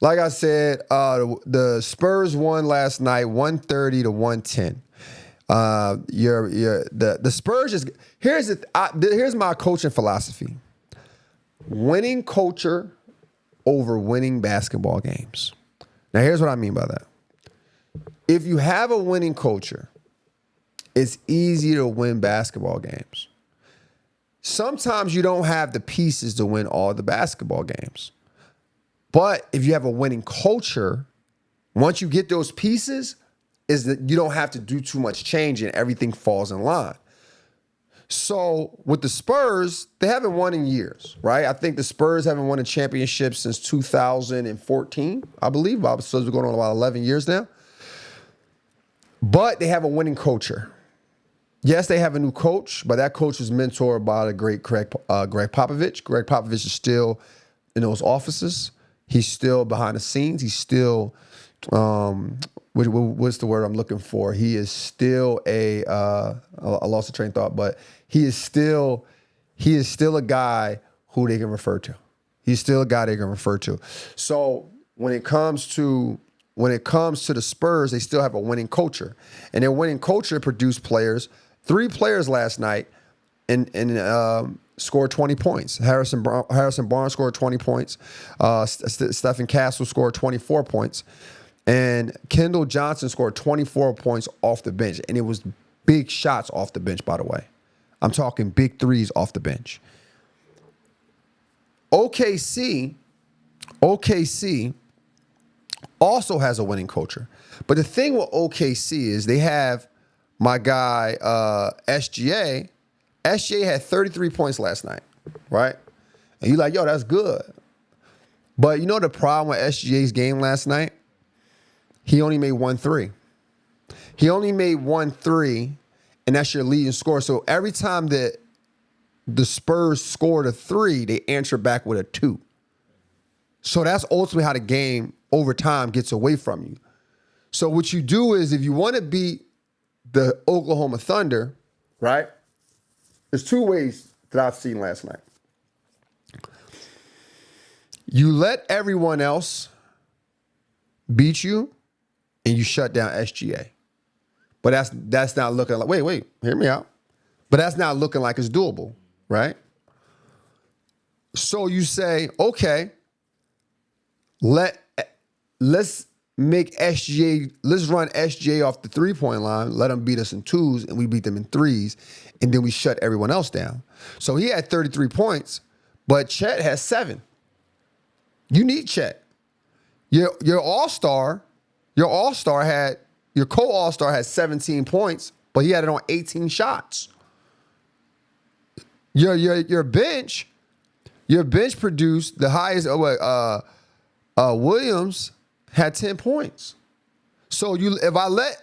S1: the Spurs won last night, 130-110. The Spurs just here's my coaching philosophy: winning culture over winning basketball games. Now, here's what I mean by that. If you have a winning culture, it's easy to win basketball games. Sometimes you don't have the pieces to win all the basketball games. But if you have a winning culture, once you get those pieces, is that you don't have to do too much change and everything falls in line. So with the Spurs, they haven't won in years, right? I think the Spurs haven't won a championship since 2014, I believe. So we're going on about 11 years now. But they have a winning culture. Yes, they have a new coach, but that coach was mentored by the great Greg Popovich. Greg Popovich is still in those offices. He's still behind the scenes. He's still, what's the word I'm looking for? He is still I lost the train of thought, but he is still a guy who they can refer to. He's still a guy they can refer to. So when it comes to the Spurs, they still have a winning culture, and their winning culture produced players. 3 players last night and scored 20 points. Harrison Barnes scored 20 points. Stephen Castle scored 24 points. And Kendall Johnson scored 24 points off the bench. And it was big shots off the bench, by the way. I'm talking big threes off the bench. OKC also has a winning culture. But the thing with OKC is they have my guy, SGA. SGA had 33 points last night, right? And you're like, yo, that's good. But you know the problem with SGA's game last night? He only made 1 3. He only made 1 3, and that's your leading scorer. So every time that the Spurs scored a 3, they answer back with a 2. So that's ultimately how the game over time gets away from you. So what you do is if you want to beat the Oklahoma Thunder, right? There's 2 ways that I've seen last night. You let everyone else beat you and you shut down SGA. But that's not looking like, wait, hear me out. But that's not looking like it's doable, right? So you say, okay, let's make SGA, let's run SGA off the 3-point line, let them beat us in 2s, and we beat them in 3s, and then we shut everyone else down. So he had 33 points, but Chet has 7. You need Chet. Your co-all-star had 17 points, but he had it on 18 shots. Your bench produced the highest. Williams had 10 points. So if I let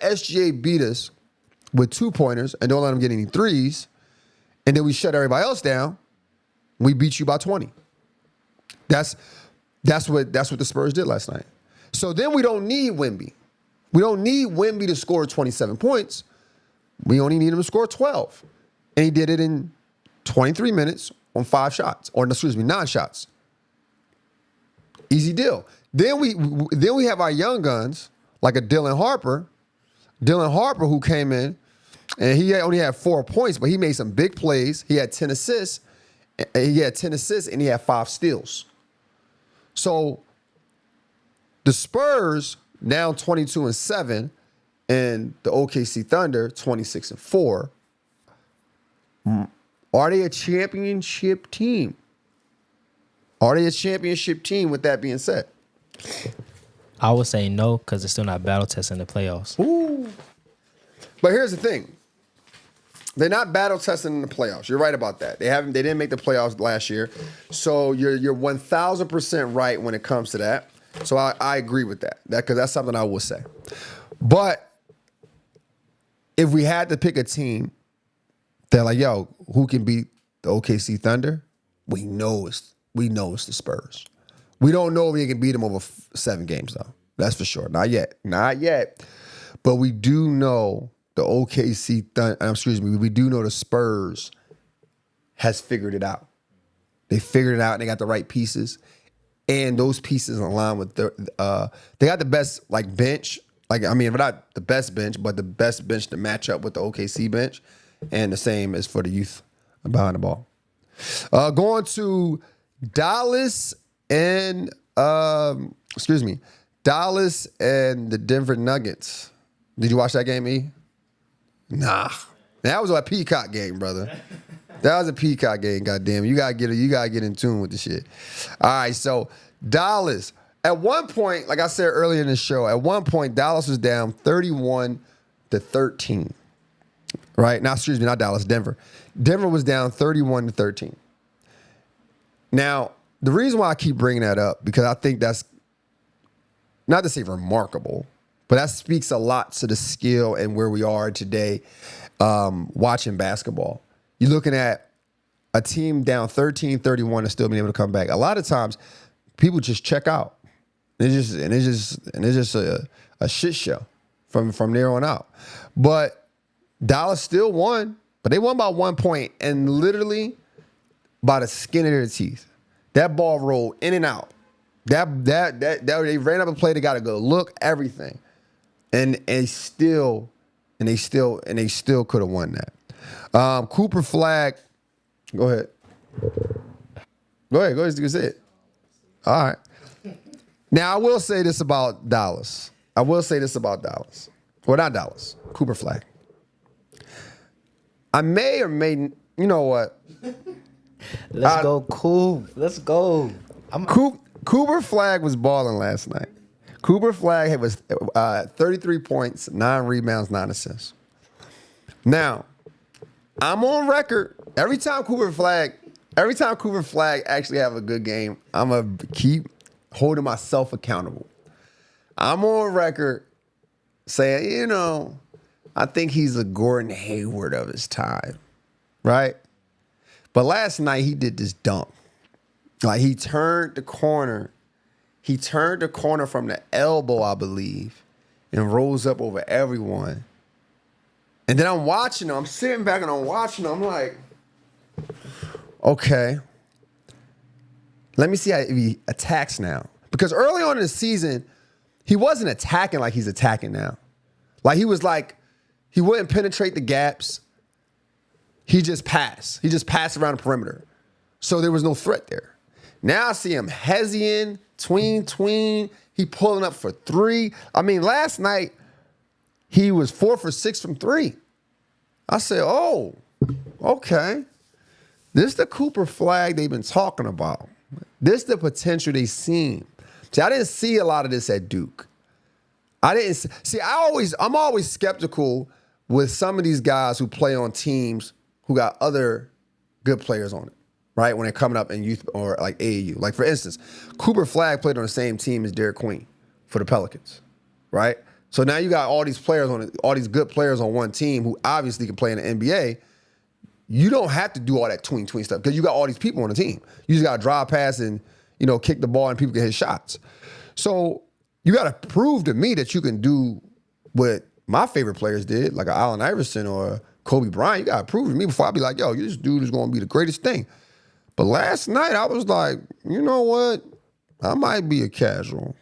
S1: SGA beat us with 2-pointers and don't let him get any 3s, and then we shut everybody else down, we beat you by 20. That's what the Spurs did last night. So then we don't need Wemby. We don't need Wemby to score 27 points. We only need him to score 12. And he did it in 23 minutes on 5 shots, or 9 shots. Easy deal. Then we have our young guns, like a Dylan Harper. Dylan Harper, who came in, and he only had 4 points, but he made some big plays. He had 10 assists. And he had 5 steals. So the Spurs now 22-7, and the OKC Thunder 26-4. Are they a championship team? Are they a championship team with that being said?
S2: I would say no, because it's still not battle testing the playoffs.
S1: Ooh. But here's the thing. They're not battle testing in the playoffs. You're right about that. They didn't make the playoffs last year. So you're 1,000% right when it comes to that. So I agree with that. Because that's something I will say. But if we had to pick a team that like, yo, who can beat the OKC Thunder? We know it's the Spurs. We don't know if we can beat them over 7 games though. That's for sure. Not yet. But we do know the OKC Thunder, we do know the Spurs has figured it out. They figured it out and they got the right pieces. And those pieces align with they got the best bench. Not the best bench, but the best bench to match up with the OKC bench. And the same is for the youth behind the ball. Going to Dallas and Dallas and the Denver Nuggets. Did you watch that game, E? Nah. That was a Peacock game, brother. That was a Peacock game, goddamn. You gotta get in tune with the shit. All right, so Dallas. At one point, like I said earlier in the show, Dallas was down 31-13. Right? Not Dallas, Denver. Denver was down 31-13. Now, the reason why I keep bringing that up, because I think that's, not to say remarkable, but that speaks a lot to the skill and where we are today watching basketball. You're looking at a team down 13-31 and still being able to come back. A lot of times, people just check out. It's just a shit show from there on out. But Dallas still won, but they won by 1 point and literally by the skin of their teeth. That ball rolled in and out. That they ran up a play. They got to go look everything, and they still could have won that. Cooper Flag, go ahead. Go ahead. Say it. All right. Now I will say this about Dallas. Well, not Dallas. Cooper Flag. I may or may, you know what?
S2: Let's go, Coop. Let's go.
S1: Cooper Flag was balling last night. Cooper Flag was 33 points, 9 rebounds, 9 assists. Now, I'm on record. Every time Cooper Flag actually have a good game, I'm going to keep holding myself accountable. I'm on record saying, I think he's a Gordon Hayward of his time, right? But last night he did this dunk. Like he turned the corner. He turned the corner from the elbow, I believe, and rose up over everyone. And then I'm watching him. I'm sitting back and I'm watching him. I'm like, okay. Let me see how he attacks now. Because early on in the season, he wasn't attacking like he's attacking now. Like he wouldn't penetrate the gaps. He just passed. He just passed around the perimeter. So there was no threat there. Now I see him hezzying, tween. He pulling up for three. I mean, last night, he was 4 for 6 from three. I said, oh, okay. This is the Cooper flag they've been talking about. This is the potential they seen. See, I didn't see a lot of this at Duke. I'm always skeptical with some of these guys who play on teams who got other good players on it, right? When they're coming up in youth or like AAU. Like, for instance, Cooper Flagg played on the same team as Derek Queen for the Pelicans, right? So now you got all these players all these good players on one team who obviously can play in the NBA. You don't have to do all that tween stuff because you got all these people on the team. You just got to drive past and, kick the ball and people can hit shots. So you got to prove to me that you can do what my favorite players did, like an Allen Iverson or a Kobe Bryant. You got to prove to me before I be like, yo, this dude is going to be the greatest thing. But last night I was like, you know what? I might be a casual.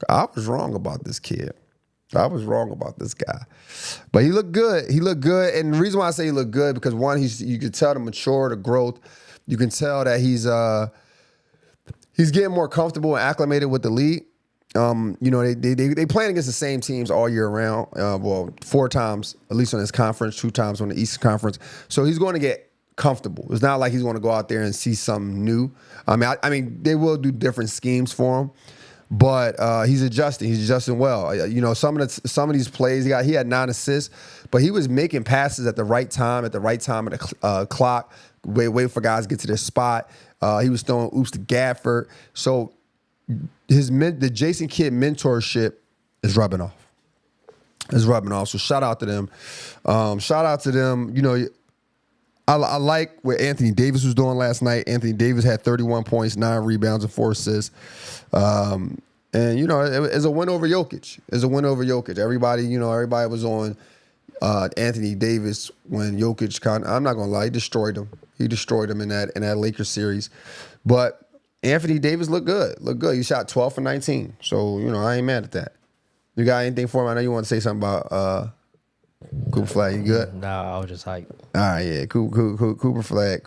S1: I was wrong about this kid. I was wrong about this guy. But he looked good. He looked good. And the reason why I say he looked good, because one, you can tell the mature, the growth. You can tell that he's getting more comfortable and acclimated with the league. They playing against the same teams all year round. 4 times, at least on his conference, 2 times on the Eastern Conference. So he's going to get comfortable. It's not like he's going to go out there and see something new. I mean, they will do different schemes for him. But he's adjusting. He's adjusting well. Some of these plays he had 9 assists, but he was making passes at the right time of the clock. Wait for guys to get to their spot. He was throwing oops to Gafford. So the Jason Kidd mentorship is rubbing off. So shout out to them. I like what Anthony Davis was doing last night. Anthony Davis had 31 points, 9 rebounds, and 4 assists. It's a win over Jokic. Everybody was on Anthony Davis when Jokic I'm not gonna lie, he destroyed him. He destroyed him in that Lakers series. But Anthony Davis looked good. He shot 12 for 19. So, I ain't mad at that. You got anything for him? I know you want to say something about Cooper Flag. You good?
S2: Nah, I was just hyped.
S1: All right, yeah. Cooper Flag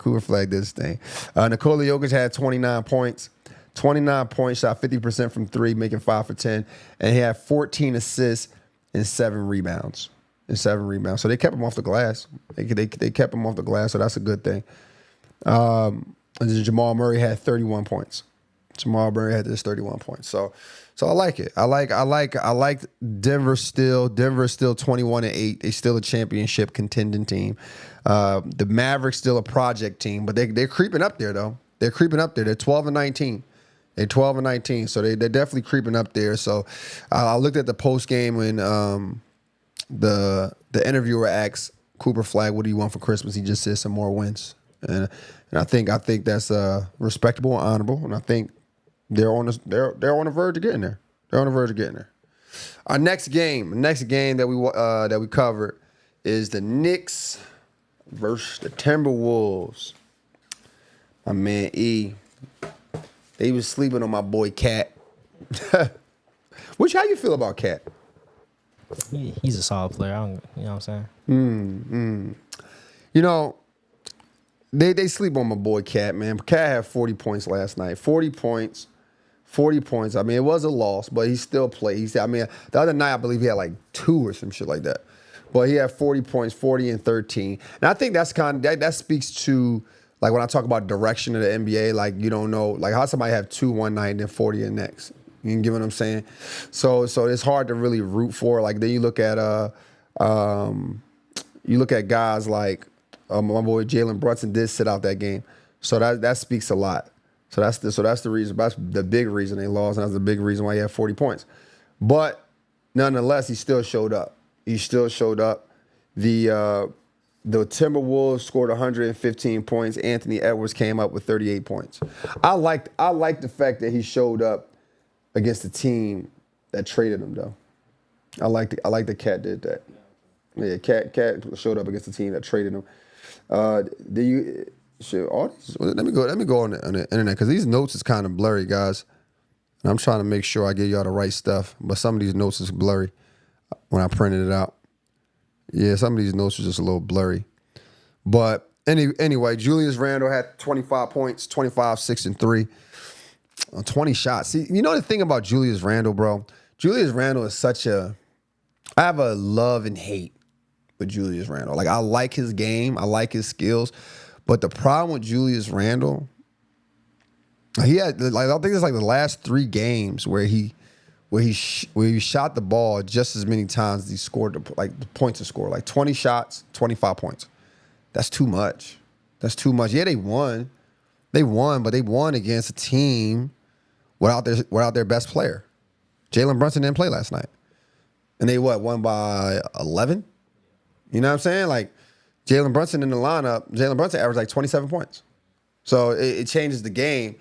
S1: did his thing. Nikola Jokic had 29 points. 29 points, shot 50% from 3, making 5 for 10. And he had 14 assists and 7 rebounds. So they kept him off the glass. They kept him off the glass, so that's a good thing. And then Jamal Murray had 31 points. Jamal Murray had this 31 points. So I like it. I like Denver still. Denver is still 21-8. They still a championship contending team. The Mavericks still a project team, but they're creeping up there though. They're creeping up there. They're 12-19. They're 12-19. So they're definitely creeping up there. So I looked at the post game when the interviewer asked Cooper Flag, "What do you want for Christmas?" He just said some more wins, and I think that's respectable and honorable, and I think they're on the verge of getting there. Our next game that we covered is the Knicks versus the Timberwolves. My man E, they was sleeping on my boy Cat. How you feel about Cat?
S2: He's a solid player. You know what I'm saying?
S1: They sleep on my boy Cat, man. Cat had 40 points last night. 40 points. I mean, it was a loss, but he still played. The other night I believe he had like 2 or some shit like that. But he had 40 points, 40 and 13. And I think that's that speaks to, like, when I talk about direction of the NBA, like, you don't know, like, how somebody have 2 one night and then 40 the next. You get what I'm saying? So it's hard to really root for. Like, then you look at guys like my boy Jalen Brunson did sit out that game. So that speaks a lot. So that's the reason. That's the big reason they lost, and that's the big reason why he had 40 points. But nonetheless, he still showed up. He still showed up. The Timberwolves scored 115 points. Anthony Edwards came up with 38 points. I liked the fact that he showed up against the team that traded him, though. I like the Cat did that. Yeah, Cat showed up against the team that traded him. Let me go on the internet because these notes is kind of blurry, guys. And I'm trying to make sure I give y'all the right stuff, but some of these notes is blurry when I printed it out. Yeah, some of these notes are just a little blurry. But anyway, Julius Randle had 25 points, 25, 6, and 3. 20 shots. See, you know the thing about Julius Randle, bro? Julius Randle is I have a love and hate with Julius Randle. Like, I like his game. I like his skills. But the problem with Julius Randle, he had, like, I think it's like the last 3 games where he shot the ball just as many times as he scored the points to score. Like 20 shots, 25 points. That's too much. Yeah, they won. But they won against a team without their best player. Jalen Brunson didn't play last night. And they won by 11? You know what I'm saying? Like, Jalen Brunson in the lineup, averaged like 27 points. So it changes the game.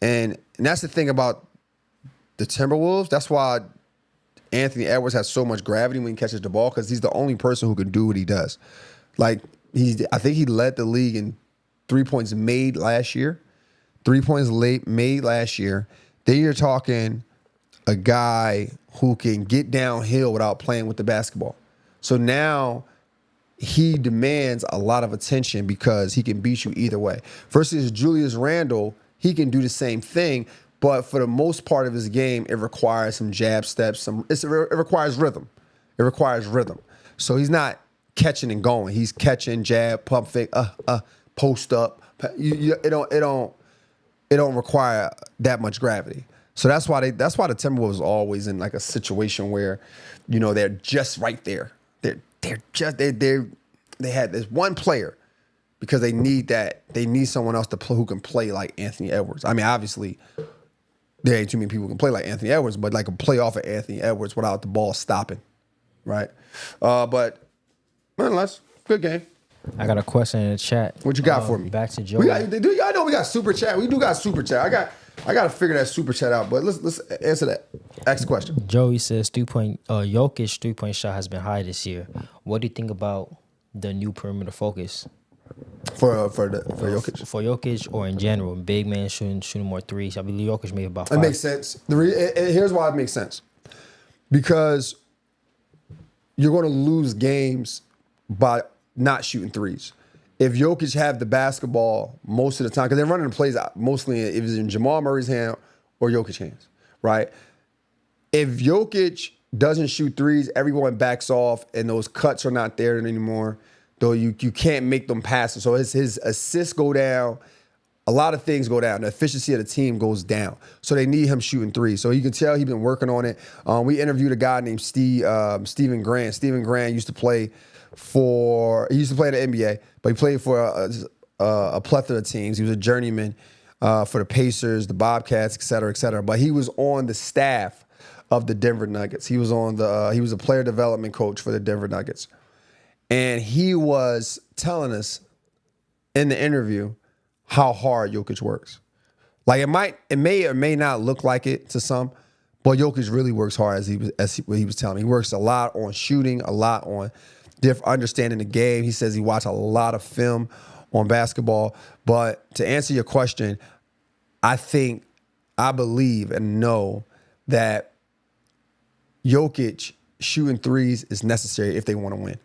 S1: And that's the thing about the Timberwolves. That's why Anthony Edwards has so much gravity when he catches the ball, because he's the only person who can do what he does. Like, I think he led the league in 3 points made last year. 3 points made last year. Then you're talking a guy who can get downhill without playing with the basketball. So now he demands a lot of attention because he can beat you either way. Versus Julius Randle, he can do the same thing, but for the most part of his game, it requires some jab steps. It requires rhythm. So he's not catching and going. He's catching, jab, pump fake, post up. It don't require that much gravity. So that's why the Timberwolves are always in like a situation where, you know, they're just right there. They had this one player because they need that. They need someone else who can play like Anthony Edwards. I mean, obviously, there ain't too many people who can play like Anthony Edwards, but like a play off of Anthony Edwards without the ball stopping, right? But nonetheless, good game.
S2: I got a question in the chat.
S1: What you got for me?
S2: Back to Joey.
S1: I know we got super chat. We do got super chat. I got to figure that super chat out. But let's answer that. Ask the question.
S2: Joey says Jokic's 3-point shot has been high this year. What do you think about the new perimeter focus
S1: for Jokic?
S2: For Jokic or in general, big man shooting more threes. I believe Jokic made about 5.
S1: It makes sense. Here's why it makes sense. Because you're going to lose games by not shooting threes. If Jokic have the basketball most of the time, because they're running the plays out mostly if it's in Jamal Murray's hand or Jokic's hands, right? If Jokic doesn't shoot threes, everyone backs off, and those cuts are not there anymore. Though you can't make them passes, so his assists go down. A lot of things go down. The efficiency of the team goes down. So they need him shooting threes. So you can tell he's been working on it. We interviewed a guy named Steven Grant. Steven Grant used to play in the NBA, but he played for a plethora of teams. He was a journeyman for the Pacers, the Bobcats, et cetera, et cetera. But he was on the staff of the Denver Nuggets. He was a player development coach for the Denver Nuggets. And he was telling us in the interview how hard Jokic works. Like it may or may not look like it to some, but Jokic really works hard as he was telling me. He works a lot on shooting, a lot on understanding the game. He says he watched a lot of film on basketball. But to answer your question, I believe and know that Jokic shooting threes is necessary if they want to win.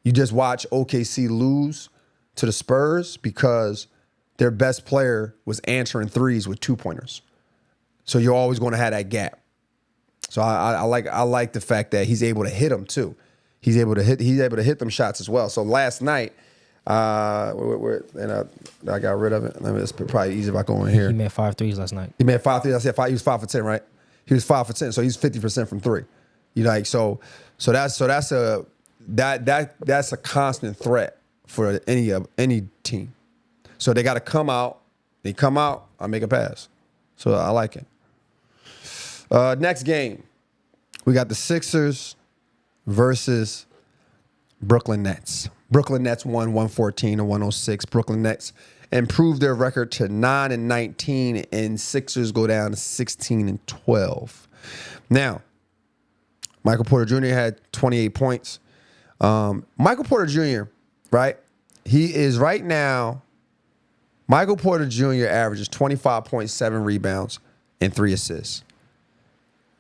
S1: You just watch OKC lose to the Spurs because their best player was answering threes with 2-pointers. So you're always going to have that gap. So I like the fact that he's able to hit them too. He's able to hit them shots as well. So last night, I got rid of it. It's probably easy if I go in here.
S2: He made 5 threes last night.
S1: He made 5 threes. I said 5. He was 5 for 10, right? He was 5 for 10. So he's 50% from 3. You like so that's a constant threat for any team. So they got to come out. They come out, I make a pass. So I like it. Next game, we got the Sixers
S3: versus Brooklyn Nets. Brooklyn Nets won 114 to 106. Brooklyn Nets improved their record to 9-19, and Sixers go down to 16-12. Now, Michael Porter Jr. had 28 points. Michael Porter Jr., right? He is right now, Michael Porter Jr. averages 25.7 rebounds and 3 assists.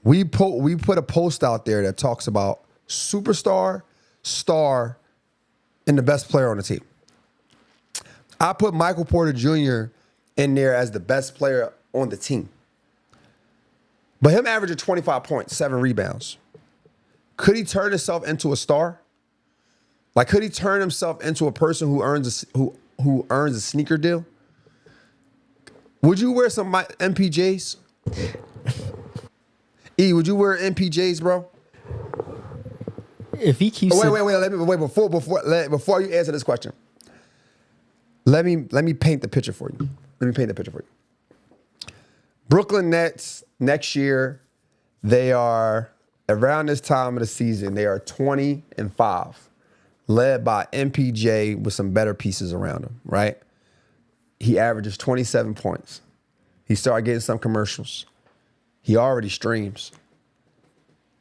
S3: We put a post out there that talks about superstar, star, and the best player on the team. I put Michael Porter Jr. in there as the best player on the team. But him averaging 25 points, 7 rebounds. Could he turn himself into a star? Like, could he turn himself into a person who earns a sneaker deal? Would you wear some MPJs? Would you wear MPJs, bro?
S2: If he keeps
S3: Before you answer this question, let me paint the picture for you. Brooklyn Nets next year, they are around this time of the season, they are 20-5, led by MPJ with some better pieces around him, right? He averages 27 points. He started getting some commercials. He already streams.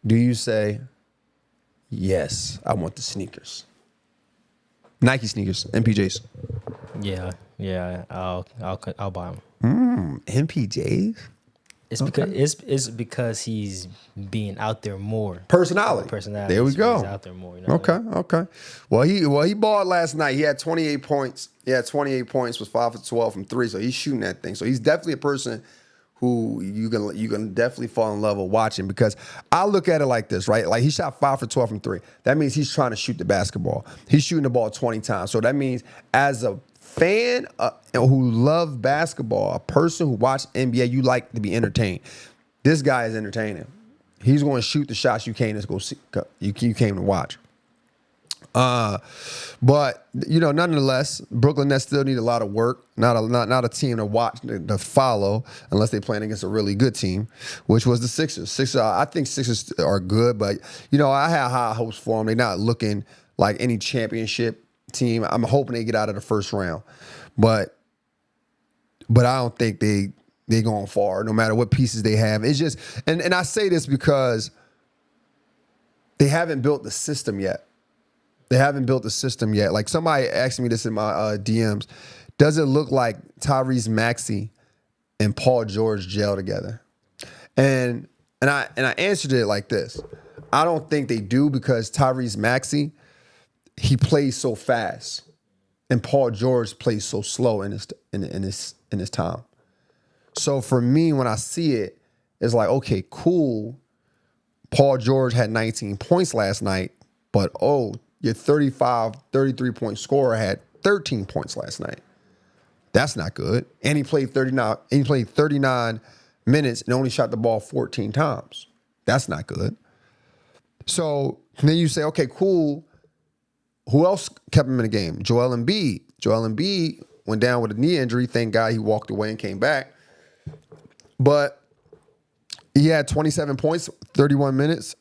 S3: Do you say, yes, I want the sneakers? Nike sneakers, MPJs.
S2: Yeah, I'll buy them.
S3: MPJs?
S2: It's because he's being out there more.
S3: Personality. There we go.
S2: He's out there more. You know
S3: Okay. Well, he balled last night. He had 28 points. Was 5 for 12 from 3. So he's shooting that thing. So he's definitely a person who you can definitely fall in love with watching, because I look at it like this, right? Like, he shot 5 for 12 from 3. That means he's trying to shoot the basketball. He's shooting the ball 20 times. So that means, as a fan who loves basketball, a person who watches NBA, you like to be entertained. This guy is entertaining. He's going to shoot the shots you came to go see. You came to watch. But nonetheless, Brooklyn Nets still need a lot of work. Not a team to watch, to follow, unless they're playing against a really good team, which was the Sixers. I think Sixers are good, but I have high hopes for them. They're not looking like any championship team. I'm hoping they get out of the first round, but I don't think they going far, no matter what pieces they have. It's just, and I say this because they haven't built the system yet. Like, somebody asked me this in my DMs. Does it look like Tyrese Maxey and Paul George gel together? And I answered it like this. I don't think they do, because Tyrese Maxey, he plays so fast, and Paul George plays so slow in his time. So for me, when I see it, it's like, okay, cool. Paul George had 19 points last night, but your 33-point scorer had 13 points last night. That's not good. And he played 39 minutes and only shot the ball 14 times. That's not good. So then you say, okay, cool. Who else kept him in the game? Joel Embiid. Joel Embiid went down with a knee injury. Thank God he walked away and came back. But he had 27 points, 31 minutes.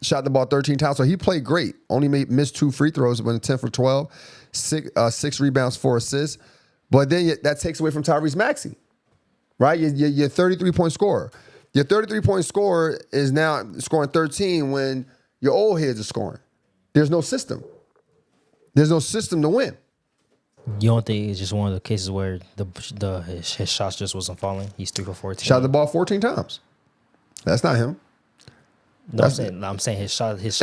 S3: Shot the ball 13 times. So he played great. Only missed 2 free throws, went 10 for 12, 6 rebounds, 4 assists. But then that takes away from Tyrese Maxey, right? Your 33-point scorer. Your 33-point scorer is now scoring 13 when your old heads are scoring. There's no system. There's no system to win.
S2: You don't think it's just one of the cases where his shots just wasn't falling? He's 3 for 14.
S3: Shot the ball 14 times. That's not him.
S2: No, I'm saying his shots. His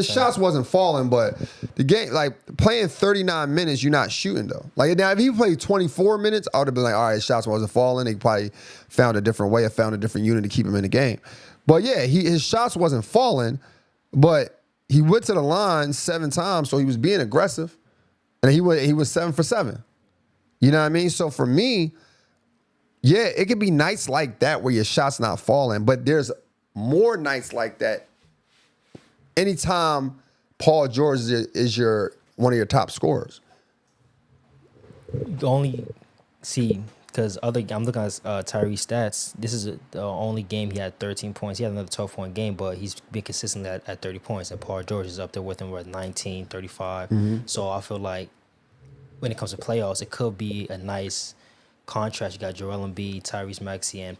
S3: shots wasn't falling, but the game, like, playing 39 minutes, you're not shooting though. Like, now if he played 24 minutes, I would have been like, all right, his shots wasn't falling. They probably found a different way, or found a different unit to keep him in the game. But yeah, his shots wasn't falling, but he went to the line 7 times, so he was being aggressive, and he was 7 for 7. You know what I mean? So for me, yeah, it could be nights like that where your shot's not falling, but there's more nights like that anytime Paul George is one of your top scorers.
S2: Only see Because I'm looking at Tyrese stats. This is the only game he had 13 points. He had another 12-point game, but he's been consistent at 30 points. And Paul George is up there with him with 19, 35. So I feel like when it comes to playoffs, it could be a nice contrast. You got Joel Embiid, Tyrese Maxey, and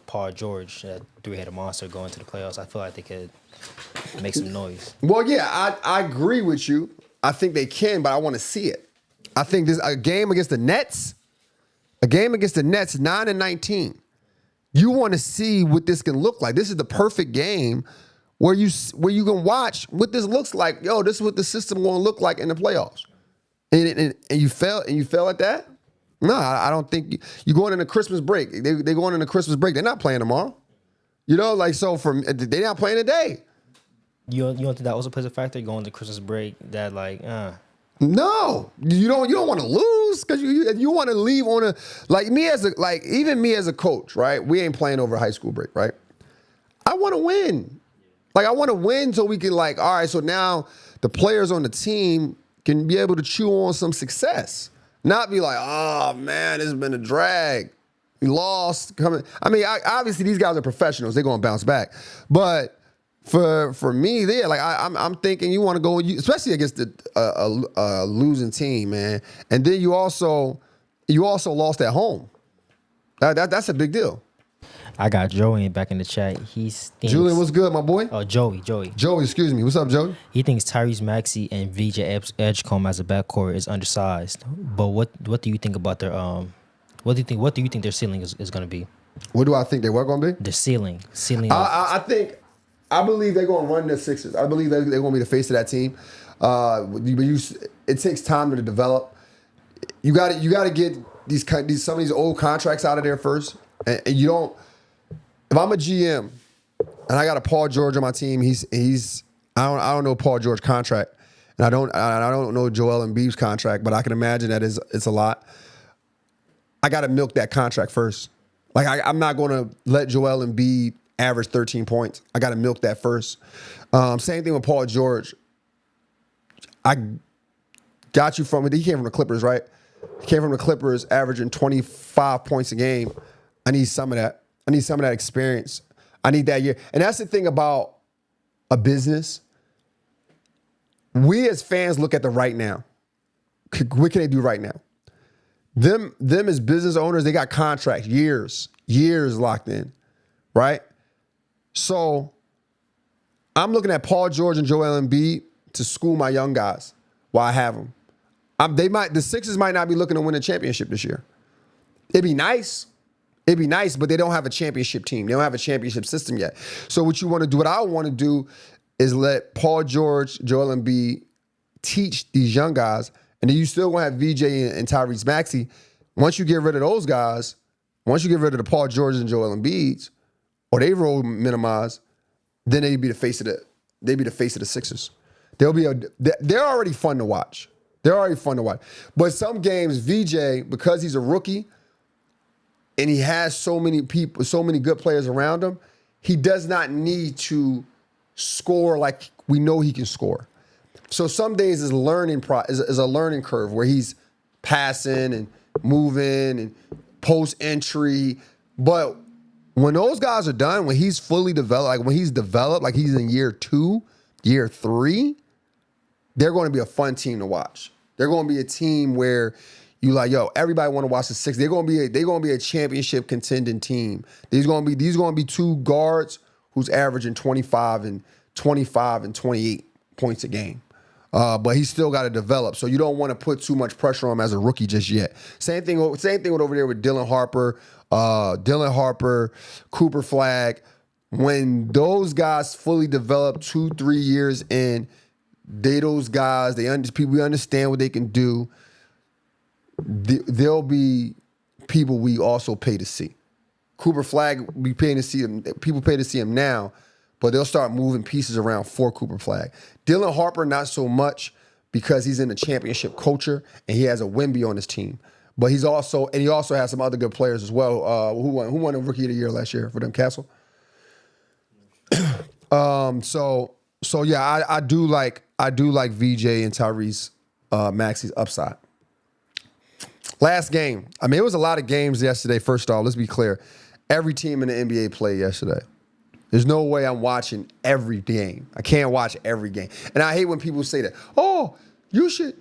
S2: Paul George, that three-headed monster going to the playoffs. I feel like they could make some noise.
S3: Well, yeah, I agree with you. I think they can, but I want to see it. I think this a game against the Nets. A game against the Nets, 9-19. You want to see what this can look like. This is the perfect game where you can watch what this looks like. Yo, this is what the system going to look like in the playoffs. And you fell at that? No, I don't think you going into Christmas break. They going into Christmas break. They're not playing tomorrow. You know, like so they're not playing today.
S2: You don't think that also plays a factor going to Christmas break? That
S3: No, you don't want to lose because you want to leave on a even me as a coach, right? We ain't playing over high school break, right? I want to win. Like I want to win so we can all right, so now the players on the team can be able to chew on some success. Not be like, oh man, this has been a drag. We lost. I mean, obviously these guys are professionals. They're gonna bounce back. But for me, there, I'm thinking you want to go, especially against a losing team, man. And then you also lost at home. That's a big deal.
S2: I got Joey back in the chat.
S3: Julian, what's good, my boy?
S2: Oh, Joey.
S3: Joey, excuse me. What's up, Joey?
S2: He thinks Tyrese Maxey and VJ Edgecombe as a backcourt is undersized. But what do you think about their what do you think their ceiling is going to be?
S3: What do I think they were going to be?
S2: The ceiling.
S3: I believe they're going to run the Sixers. I believe they're going to be the face of that team. It takes time to develop. You got to get some of these old contracts out of there first. And you don't. If I'm a GM and I got a Paul George on my team, I don't know Paul George contract, and I don't know Joel Embiid's contract, but I can imagine that it's a lot. I got to milk that contract first. I'm not going to let Joel Embiid average 13 points. I got to milk that first. Same thing with Paul George. I got you from it. He came from the Clippers, right? He came from the Clippers, averaging 25 points a game. I need some of that. I need some of that experience. I need that year. And that's the thing about a business. We as fans look at the right now. What can they do right now? Them as business owners, they got contracts, years locked in, right? So I'm looking at Paul George and Joel Embiid to school my young guys while I have them. The Sixers might not be looking to win a championship this year. It'd be nice, but they don't have a championship team. They don't have a championship system yet. So what I want to do is let Paul George, Joel Embiid teach these young guys, and then you still want to have VJ and Tyrese Maxey. Once you get rid of those guys, once you get rid of the Paul Georges and Joel Embiids, or they role minimize, then they'd be the face of the Sixers. They're already fun to watch. But some games, VJ, because he's a rookie and he has so many people, so many good players around him, he does not need to score like we know he can score. So some days is a learning curve where he's passing and moving and post entry. But when those guys are done, when he's fully developed, when he's developed, like he's in year 2, year 3, they're going to be a fun team to watch. They're going to be a team where you everybody want to watch the Sixers. They're going to be a championship contending team. These going to be two guards who's averaging 25 and 28 points a game. But he's still got to develop. So you don't want to put too much pressure on him as a rookie just yet. Same thing with over there with Dylan Harper, Cooper Flag. When those guys fully develop 2-3 years in, we understand what they can do. There'll be people we also pay to see. Cooper Flag, we paying to see him. People pay to see him now, but they'll start moving pieces around for Cooper Flag. Dylan Harper, not so much because he's in the championship culture and he has a Wemby on his team. But he also has some other good players as well. Who won the Rookie of the Year last year for them? Castle. So yeah, I do like VJ and Tyrese Maxey's upside. Last game. I mean, it was a lot of games yesterday. First off, let's be clear. Every team in the NBA played yesterday. There's no way I'm watching every game. I can't watch every game. And I hate when people say that. Oh, you should.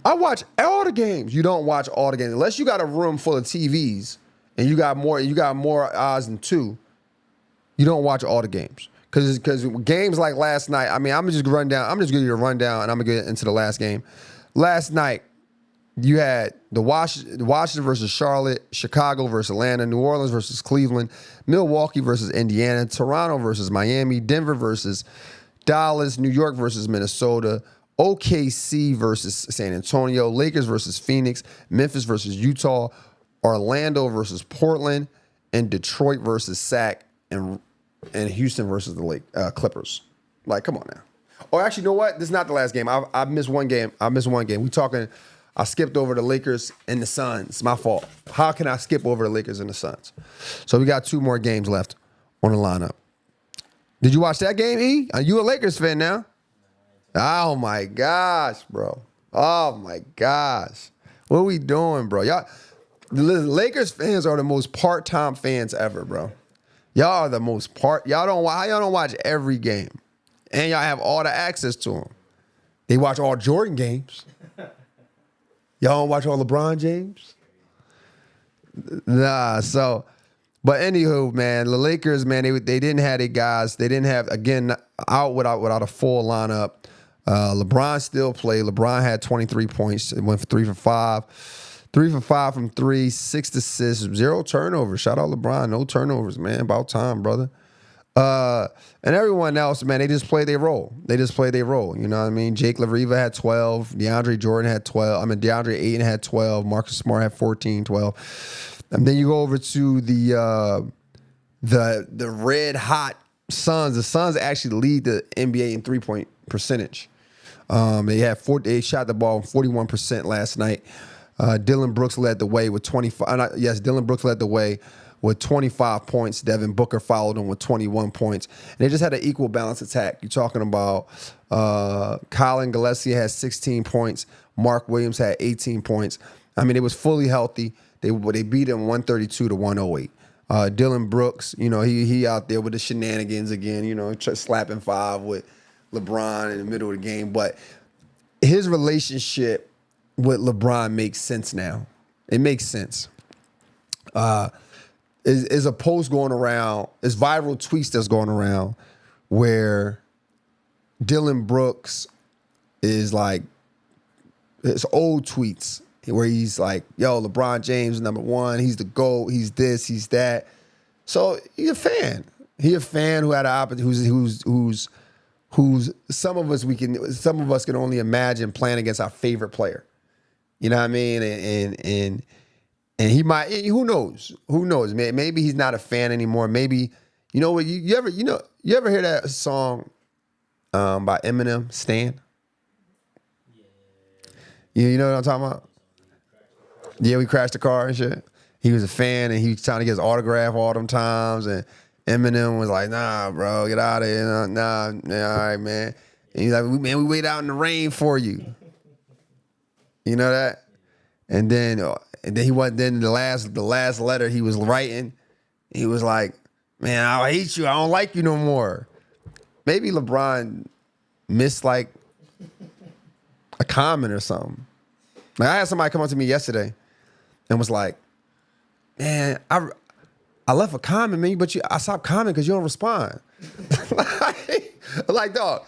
S3: I watch all the games. You don't watch all the games. Unless you got a room full of TVs and you got more eyes than two, you don't watch all the games. Because games like last night, I mean, I'm just going to give you a rundown and I'm going to get into the last game. Last night, you had the Washington versus Charlotte, Chicago versus Atlanta, New Orleans versus Cleveland, Milwaukee versus Indiana, Toronto versus Miami, Denver versus Dallas, New York versus Minnesota, OKC versus San Antonio, Lakers versus Phoenix, Memphis versus Utah, Orlando versus Portland, and Detroit versus Sac, and Houston versus the Clippers. Like, come on now. Oh, actually, you know what? This is not the last game. I missed one game. I skipped over the Lakers and the Suns. My fault. How can I skip over the Lakers and the Suns? So we got 2 more games left on the lineup. Did you watch that game, E? Are you a Lakers fan now? Oh, my gosh, bro. Oh, my gosh. What are we doing, bro? Y'all, the Lakers fans are the most part-time fans ever, bro. Y'all are the most how y'all don't watch every game. And y'all have all the access to them. They watch all Jordan games. Y'all don't watch all LeBron James? Nah, so, but anywho, man, the Lakers, man, they didn't have their guys. They didn't have, again, out without a full lineup. LeBron still played. LeBron had 23 points. It went for 3 for 5. 3 for 5 from 3, 6 assists, 0 turnovers. Shout out LeBron, no turnovers, man. About time, brother. And everyone else, man, they just play their role. You know what I mean? Jake LaRiva had 12. DeAndre Jordan had 12. DeAndre Ayton had 12. Marcus Smart had 14, 12. And then you go over to the red hot Suns. The Suns actually lead the NBA in 3-point percentage. They shot the ball 41% last night. Dylan Brooks led the way with 25. Dylan Brooks led the way with 25 points. Devin Booker followed him with 21 points. And they just had an equal balance attack. You're talking about Colin Gillespie had 16 points. Mark Williams had 18 points. I mean, it was fully healthy. They beat him 132 to 108. Dylan Brooks, you know, he out there with the shenanigans again, you know, slapping 5 with LeBron in the middle of the game. But his relationship with LeBron makes sense now. It makes sense. Is a post going around, is viral tweets that's going around where Dylan Brooks is like, it's old tweets where he's like, yo, LeBron James number 1, he's the GOAT, he's this, he's that. So he's a fan. He a fan who had an opportunity, who's some of us can only imagine playing against our favorite player. You know what I mean? And he might, who knows? Who knows? Maybe he's not a fan anymore. Maybe, you know what, you ever hear that song by Eminem, Stan? Yeah. You know what I'm talking about? Yeah, we crashed the car and shit. He was a fan and he was trying to get his autograph all them times, and Eminem was like, nah, bro, get out of here. Nah, all right, man. And he's like, we wait out in the rain for you. You know that? And then he went. Then the last letter he was writing, he was like, "Man, I hate you. I don't like you no more." Maybe LeBron missed like a comment or something. Like I had somebody come up to me yesterday and was like, "Man, I left a comment, man, but I stopped commenting because you don't respond." like dog,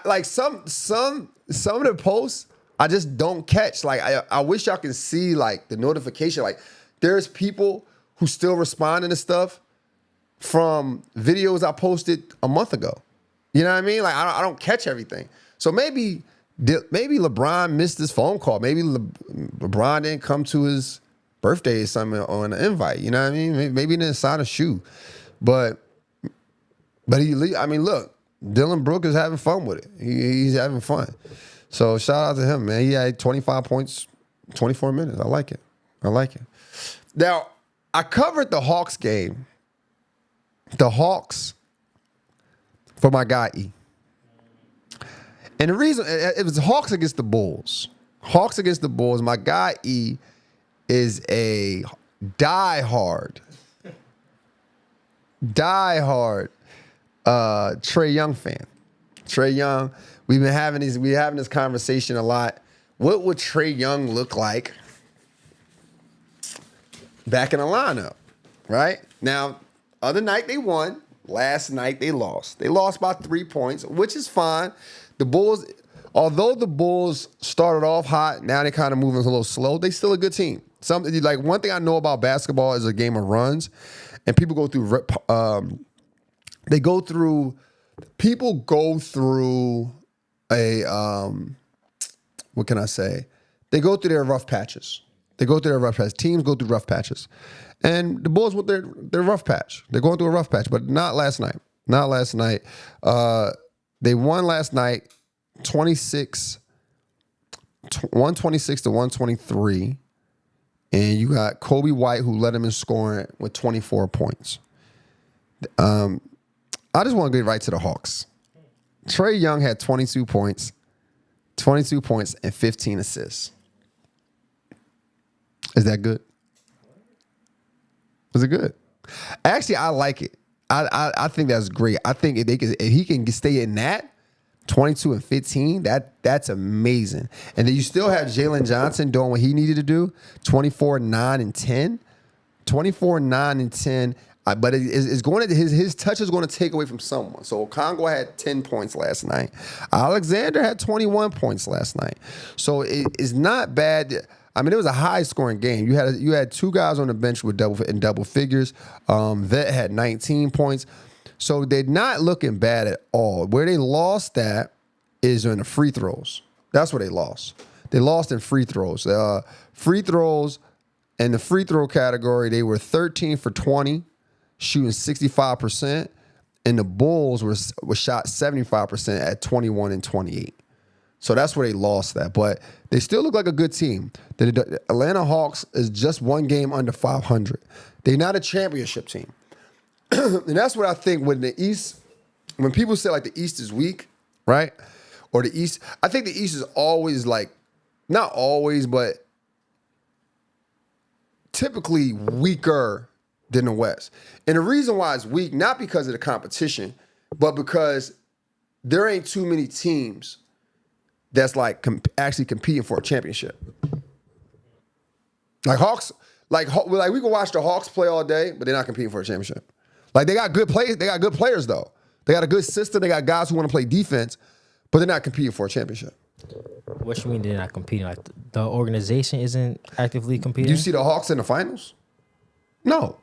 S3: like some of the posts I just don't catch. Like I wish y'all can see like the notification. Like there's people who still responding to stuff from videos I posted a month ago. You know what I mean? Like I don't catch everything. So maybe LeBron missed his phone call. Maybe LeBron didn't come to his birthday or something on an invite. You know what I mean? Maybe he didn't sign a shoe. But look, Dylan Brooks is having fun with it. He's having fun. So shout out to him, man. He had 25 points, 24 minutes. I like it. Now, I covered the Hawks game. The Hawks for my guy E. And the reason, it was Hawks against the Bulls. My guy E is a diehard Trae Young fan. Trae Young, we're having this conversation a lot. What would Trae Young look like back in the lineup? Right? Now, other night they won. Last night they lost. They lost by 3 points, which is fine. The Bulls, although the Bulls started off hot, now they kind of moving a little slow. They still a good team. Something like one thing I know about basketball is a game of runs, and people go through. People go through a what can I say? They go through their rough patches. Teams go through rough patches. And the Bulls with their rough patch. They're going through a rough patch, but not last night. They won last night 126 to 123. And you got Kobe White, who led them in scoring with 24 points. I just want to get right to the Hawks. Trae Young had 22 points and 15 assists. Is that good? Was it good? Actually, I like it. I think that's great. I think if he can stay in that 22 and 15, that's amazing. And then you still have Jalen Johnson doing what he needed to do, 24, 9, and 10. 24, 9, and 10. But it's going to his touch is going to take away from someone. So Congo had 10 points last night. Alexander had 21 points last night. So it's not bad. I mean, it was a high-scoring game. You had two guys on the bench with double figures. Vet had 19 points. So they're not looking bad at all. Where they lost that is in the free throws. That's where they lost. They lost in free throws. Free throws in the free throw category, they were 13 for 20, shooting 65%. And the Bulls were shot 75% at 21 and 28. So that's where they lost that. But they still look like a good team. The Atlanta Hawks is just one game under 500. They're not a championship team. And that's what I think when the East, when people say like the East is weak, right? Or the East, I think the East is always like, not always, but typically weaker than the West. And the reason why it's weak, not because of the competition, but because there ain't too many teams that's like actually competing for a championship. Like Hawks, like we can watch the Hawks play all day, but they're not competing for a championship. Like they got good players. They got good players though. They got a good system. They got guys who want to play defense, but they're not competing for a championship.
S2: What you mean they're not competing? Like the organization isn't actively competing?
S3: Do you see the Hawks in the finals? No.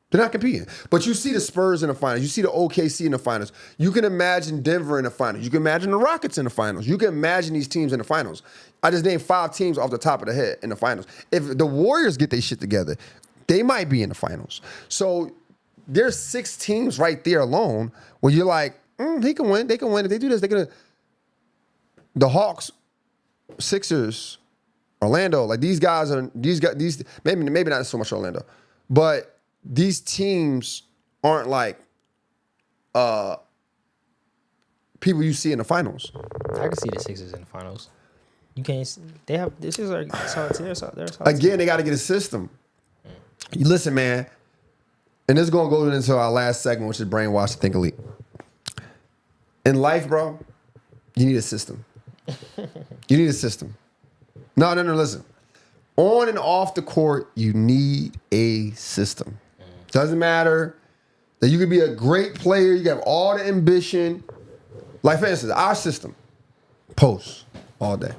S3: They're not competing. But you see the Spurs in the finals. You see the OKC in the finals. You can imagine Denver in the finals. You can imagine the Rockets in the finals. You can imagine these teams in the finals. I just named 5 teams off the top of the head in the finals. If the Warriors get their shit together, they might be in the finals. So there's 6 teams right there alone where you're like, they can win. They can win. If they do this, they're going to. The Hawks, Sixers, Orlando, like these guys, maybe not so much Orlando, but these teams aren't like people you see in the finals.
S2: I can see the Sixers in the finals. You can't. They have this is like solid.
S3: Again, they got to get a system. You listen, man, and this is gonna go into our last segment, which is brainwash to think elite. In life, bro, you need a system. You need a system. No, listen. On and off the court, you need a system. Doesn't matter that you could be a great player, you have all the ambition. Like, for instance, our system, post all day.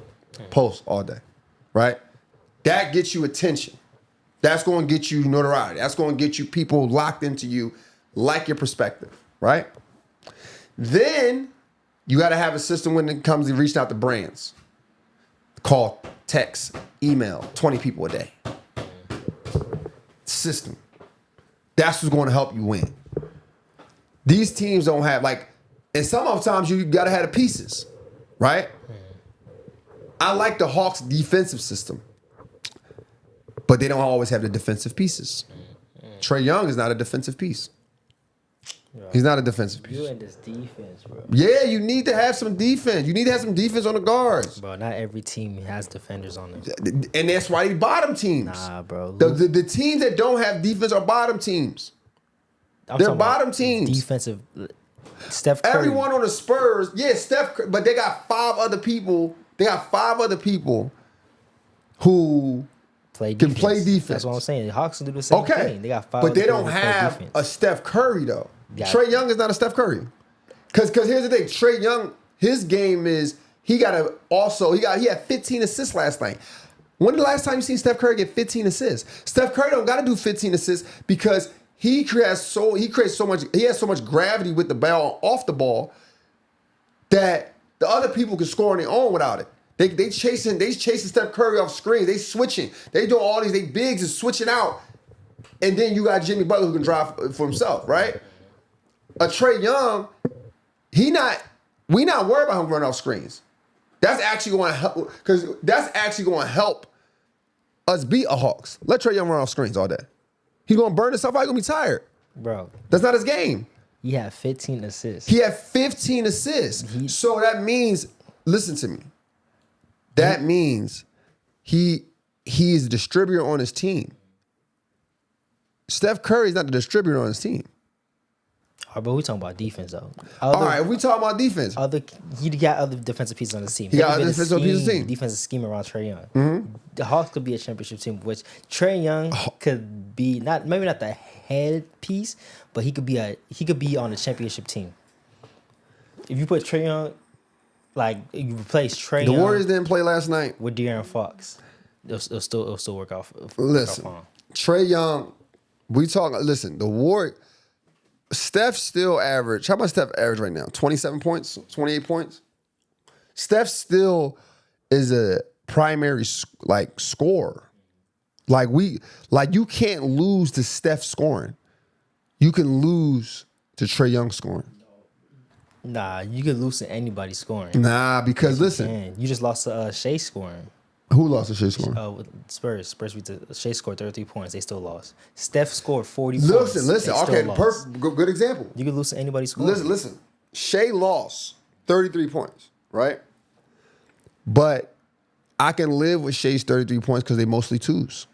S3: Post all day, right? That gets you attention. That's going to get you notoriety. That's going to get you people locked into you, like your perspective, right? Then you got to have a system when it comes to reaching out to brands. Call, text, email, 20 people a day. System. That's what's going to help you win. These teams don't have, like, and sometimes you got to have the pieces, right? I like the Hawks' defensive system, but they don't always have the defensive pieces. Trae Young is not a defensive piece. He's not a defensive piece.
S2: You in this defense, bro.
S3: Yeah, you need to have some defense. You need to have some defense on the guards.
S2: Bro, not every team has defenders on them.
S3: And that's why they bottom teams.
S2: Nah, bro.
S3: The teams that don't have defense are bottom teams.
S2: I'm
S3: They're
S2: talking about
S3: bottom teams.
S2: Defensive. Steph Curry.
S3: Everyone on the Spurs, yeah, but they got 5 other people. They got 5 other people who can play defense.
S2: That's what I'm saying. The Hawks can do the same thing. They got 5
S3: but they
S2: other
S3: don't
S2: people who play
S3: have
S2: defense.
S3: a Steph Curry though.
S2: Yeah.
S3: Trae Young is not a Steph Curry. Cause here's the thing, Trae Young, his game is he had 15 assists last night. When the last time you seen Steph Curry get 15 assists? Steph Curry don't got to do 15 assists because he has so much gravity with the ball off the ball that the other people can score on their own without it. They chasing Steph Curry off screens. They switching. They doing all these. They bigs is switching out, and then you got Jimmy Butler who can drive for himself, right? A Trae Young, we not worried about him running off screens. That's actually going to help because that's actually going to help us beat a Hawks. Let Trae Young run off screens all day. He's going to burn himself out. He's going to be tired.
S2: Bro.
S3: That's not his game.
S2: He had 15 assists.
S3: He had 15 assists. So that means, listen to me. That means he is a distributor on his team. Steph Curry is not the distributor on his team.
S2: All right, but we talking about defense though.
S3: All right, we talking about defense.
S2: He got other defensive pieces on the team.
S3: He got other defensive pieces on the team.
S2: Defensive scheme around Trae Young. The Hawks could be a championship team, which Trae Young could be maybe not the head piece, but he could be on a championship team. If you put Trae Young, like you replace Trae Young,
S3: The Warriors didn't play last night.
S2: with De'Aaron Fox, it'll still work out.
S3: Listen, Trae Young, Steph still average. How much Steph average right now? 27 points, 28 points. Steph still is a primary scorer. You can't lose to Steph scoring. You can lose to Trae Young scoring.
S2: Nah, you could lose to anybody scoring.
S3: Nah, because listen,
S2: Man, you just lost to Shea scoring.
S3: who lost to Shea scoring?
S2: With Spurs beat Shea scored 33 points. They still lost. Steph scored 40 points.
S3: Listen. Okay, good example.
S2: You could lose to anybody scoring.
S3: Listen. Shea lost 33 points, right? But I can live with Shea's 33 points because they mostly twos.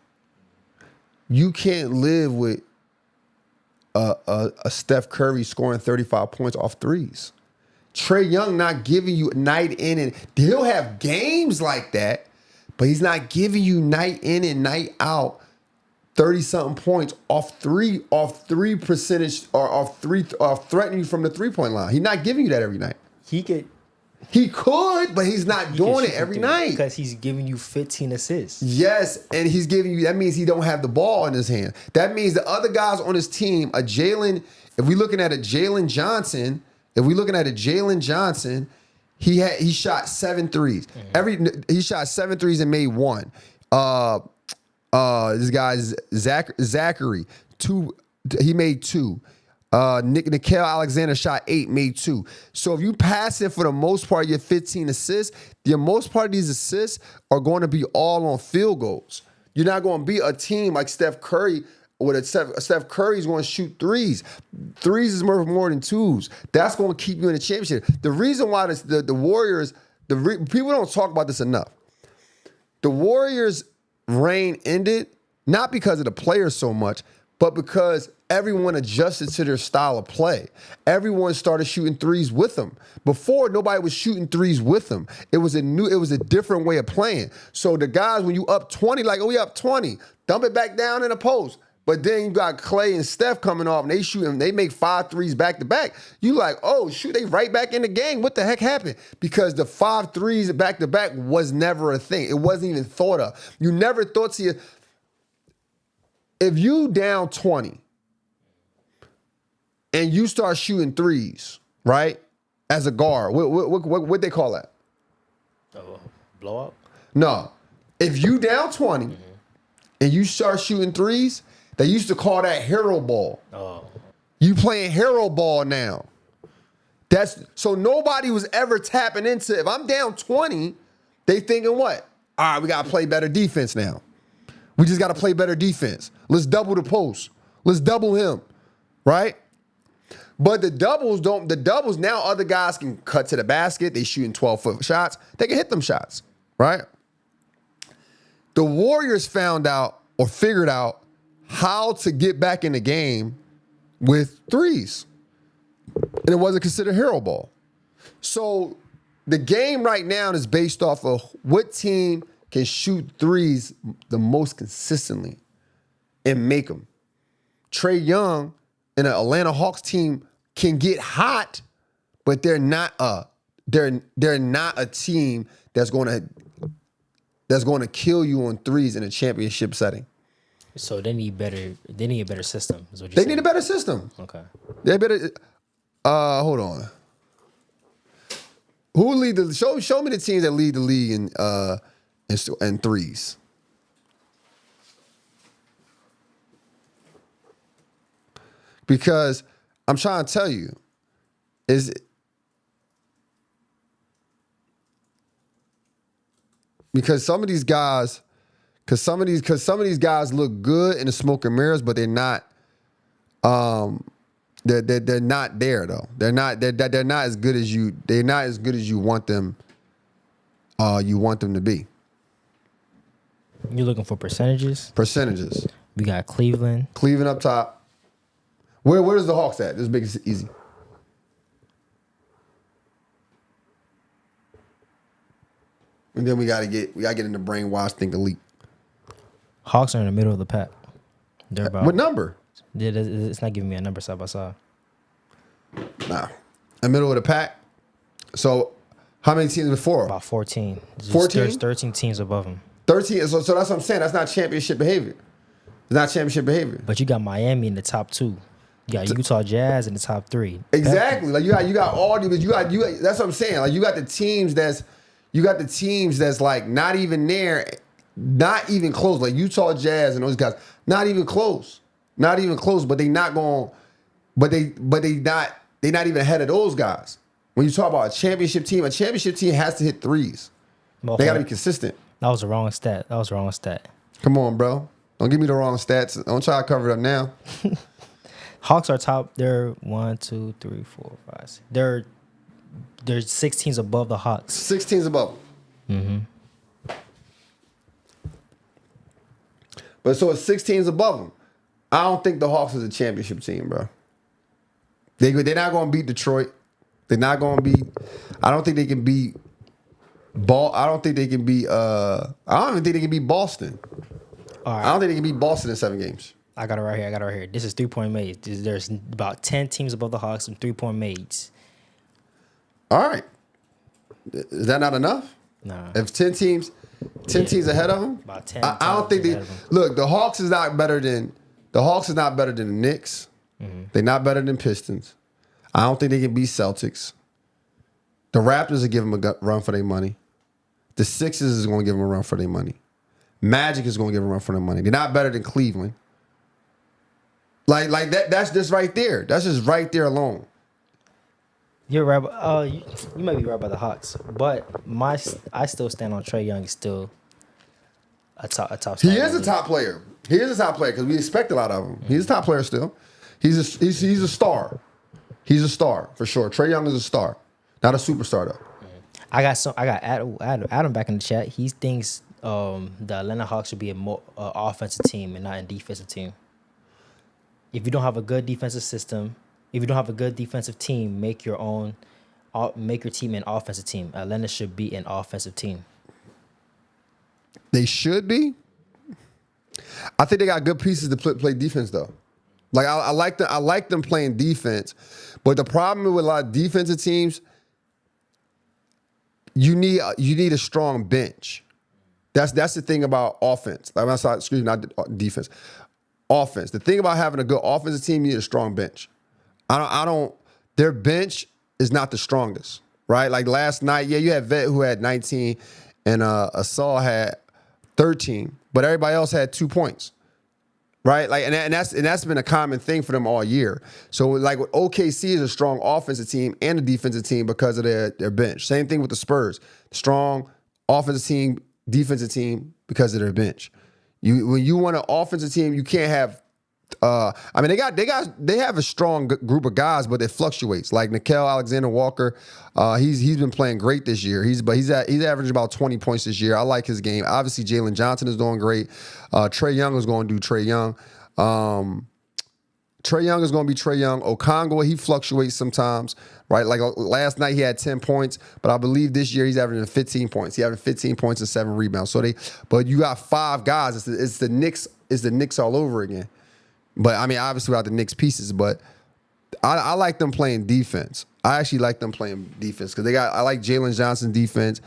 S3: You can't live with a Steph Curry scoring 35 points off threes. Trae Young not giving you night in and he'll have games like that, but he's not giving you night in and night out 30-something points off three percentage or off threatening you from the 3-point line. He's not giving you that every night.
S2: He could,
S3: but he's not doing it every night.
S2: Because he's giving you 15 assists.
S3: Yes, and he's giving you, that means he don't have the ball in his hand. That means the other guys on his team, if we're looking at a Jalen Johnson, he shot 7 threes. He shot 7 threes and made 1. This guy's Zachary, 2. He made 2. Nickel Alexander shot 8, made 2. So if you pass it for the most part, your 15 assists, the most part of these assists are going to be all on field goals. You're not going to be a team like Steph Curry. Steph Curry's going to shoot threes. Threes is more than twos. That's going to keep you in the championship. The reason why the Warriors, people don't talk about this enough. The Warriors' reign ended not because of the players so much, but because everyone adjusted to their style of play. Everyone started shooting threes with them. Before, nobody was shooting threes with them. It was a different way of playing. So the guys, when you up 20, we up 20, dump it back down in the post. But then you got Clay and Steph coming off, and they shoot and they make 5 threes back to back. You like, oh shoot, they right back in the game. What the heck happened? Because the 5 threes back to back was never a thing. It wasn't even thought of. You never thought to if you down 20 and you start shooting threes, right? As a guard, what they call that?
S2: Blow up?
S3: No. If you down 20 and you start shooting threes, they used to call that hero ball.
S2: Oh.
S3: You playing hero ball now. So nobody was ever tapping into, if I'm down 20, they thinking what? All right, we got to play better defense now. We just got to play better defense. Let's double the post. Let's double him, right? But the doubles don't. The doubles now, other guys can cut to the basket. They shooting 12-foot shots. They can hit them shots, right? The Warriors found out or figured out how to get back in the game with threes, and it wasn't considered hero ball. So the game right now is based off of what team can shoot threes the most consistently and make them. Trae Young and an Atlanta Hawks team can get hot, but they're not a team that's going to kill you on threes in a championship setting.
S2: So they need a better system. Is what you're
S3: They
S2: saying.
S3: need a better system.
S2: Okay.
S3: They better. Hold on. Who lead the show me the teams that lead the league in threes. Because I'm trying to tell you, because some of these guys look good in the smoke and mirrors, but they're not. They're not there though. They're not as good as you. They're not as good as you want them. You want them to be.
S2: You're looking for percentages.
S3: Percentages.
S2: We got Cleveland.
S3: Cleveland up top. Where's the Hawks at? Let's make it easy. And then we gotta get in the brainwash think elite.
S2: Hawks are in the middle of the pack. They're about.
S3: What number?
S2: It's not giving me a number side by side.
S3: Nah. The middle of the pack. So how many teams before?
S2: About 14.
S3: 14?
S2: There's 13 teams above them.
S3: 13. So that's what I'm saying. That's not championship behavior. It's not championship behavior.
S2: But you got Miami in the top 2. You got Utah Jazz in the top 3.
S3: Exactly. Like you got all the, but you got that's what I'm saying. Like you got the teams that's like not even there, not even close. Like Utah Jazz and those guys, not even close. Not even close, but they not going, they not even ahead of those guys. When you talk about a championship team has to hit threes.
S2: Well,
S3: They got to be consistent.
S2: That was the wrong stat.
S3: Come on, bro. Don't give me the wrong stats. Don't try to cover it up now.
S2: Hawks are top. They're 1, 2, 3, 4, 5. 6. There's 6 teams above the Hawks.
S3: 6 teams above them.
S2: Mm-hmm.
S3: But so it's 6 teams above them. I don't think the Hawks is a championship team, bro. They're not going to beat Detroit. They're not going to beat. I don't think they can beat. I don't think they can beat. I don't even think they can beat Boston.
S2: All right.
S3: I don't think they can beat Boston in 7 games.
S2: I got it right here. This is 3-point made. There's about 10 teams above the Hawks and 3-point mades.
S3: All right. Is that not enough?
S2: Nah.
S3: If 10 teams ahead of them,
S2: About 10
S3: I don't think
S2: teams
S3: they
S2: ahead of 'em.
S3: look. The Hawks is not better than the Knicks.
S2: Mm-hmm.
S3: They're not better than Pistons. I don't think they can beat Celtics. The Raptors will give them a run for their money. The Sixers is going to give them a run for their money. Magic is going to give them a run for their money. They're not better than Cleveland. Like that. That's just right there. That's just right there alone.
S2: You're right. You might be right about the Hawks, but I still stand on Trae Young is still a top.
S3: He is a top player. He is a top player because we expect a lot of him. He's a top player still. He's a star. He's a star for sure. Trae Young is a star, not a superstar though.
S2: I got Adam back in the chat. He thinks the Atlanta Hawks should be a more offensive team and not a defensive team. If you don't have a good defensive system, if you don't have a good defensive team, make your team an offensive team. Atlanta should be an offensive team.
S3: They should be. I think they got good pieces to play defense though. Like I like them playing defense, but the problem with a lot of defensive teams, you need a strong bench. That's the thing about offense. Like not defense. Offense. The thing about having a good offensive team, you need a strong bench. Their bench is not the strongest, right? Like last night, yeah, you had Vet who had 19 and Asal had 13, but everybody else had 2 points, right? Like, and that's been a common thing for them all year. So like OKC is a strong offensive team and a defensive team because of their bench. Same thing with the Spurs. Strong offensive team, defensive team because of their bench. When you want an offensive team, you can't have I mean, they have a strong group of guys, but it fluctuates. Like Nickeil Alexander-Walker, he's been playing great this year. He's averaging about 20 points this year. I like his game. Obviously, Jalen Johnson is doing great. Trae Young is going to do Trae Young. Trae Young is going to be Trae Young. Okongwu, he fluctuates sometimes, right? Like last night he had 10 points, but I believe this year he's averaging 15 points. He averaged 15 points and 7 rebounds. But you got 5 guys. It's the Knicks all over again. But I mean, obviously without the Knicks pieces, but I like them playing defense. I actually like them playing defense because I like Jalen Johnson's defense.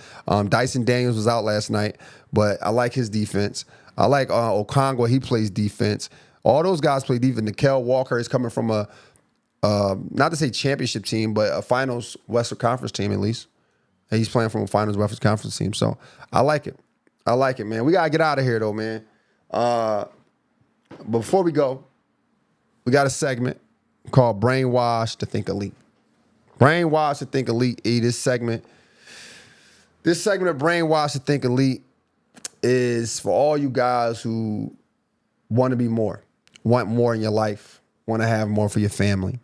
S3: Dyson Daniels was out last night, but I like his defense. I like Okongwu. He plays defense. All those guys play defense. Nickeil Walker is coming from a, not to say championship team, but a finals Western Conference team at least. And he's playing from a finals Western Conference team. So I like it. I like it, man. We got to get out of here, though, man. Before we go, we got a segment called Brainwash to Think Elite. Brainwash to Think Elite. This segment of Brainwash to Think Elite is for all you guys who want to be more, want more in your life, want to have more for your family.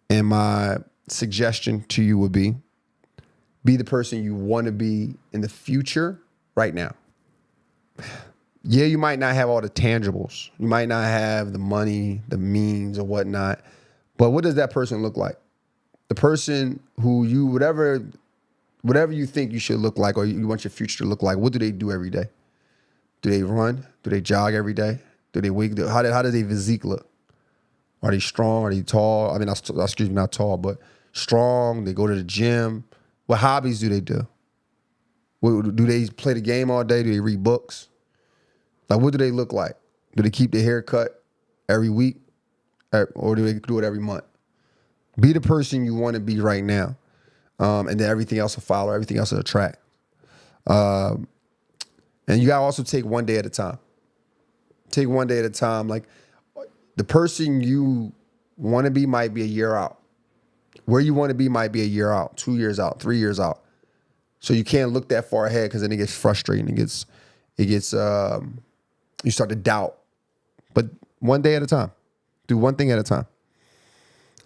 S3: And my suggestion to you would be the person you want to be in the future right now. Yeah, you might not have all the tangibles. You might not have the money, the means or whatnot. But what does that person look like? The person who you, whatever you think you should look like or you want your future to look like, what do they do every day? Do they run? Do they jog every day? Do they wake? How does their physique look? Are they strong? Are they tall? I mean, excuse me, not tall, but strong. They go to the gym. What hobbies do they do? Do they play the game all day? Do they read books? Like, what do they look like? Do they keep their hair cut every week? Or do they do it every month? Be the person you want to be right now. And then everything else will follow. Everything else will attract. And you got to also take one day at a time. Take one day at a time. Like, the person you want to be might be a year out. Where you want to be might be a year out, 2 years out, 3 years out. So you can't look that far ahead because then it gets frustrating. It gets you start to doubt. But one day at a time. Do one thing at a time.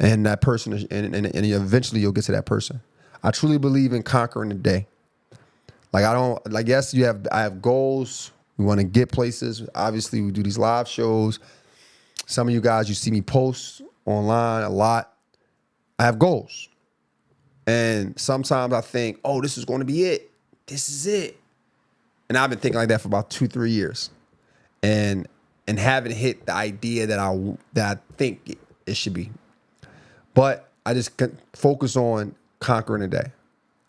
S3: And that person, and eventually you'll get to that person. I truly believe in conquering the day. Yes, I have goals. We want to get places. Obviously, we do these live shows. Some of you guys, you see me post online a lot. I have goals. And sometimes I think, oh, this is going to be it. This is it. And I've been thinking like that for about 2-3 years. And haven't hit the idea that I think it should be. But I just focus on conquering the day.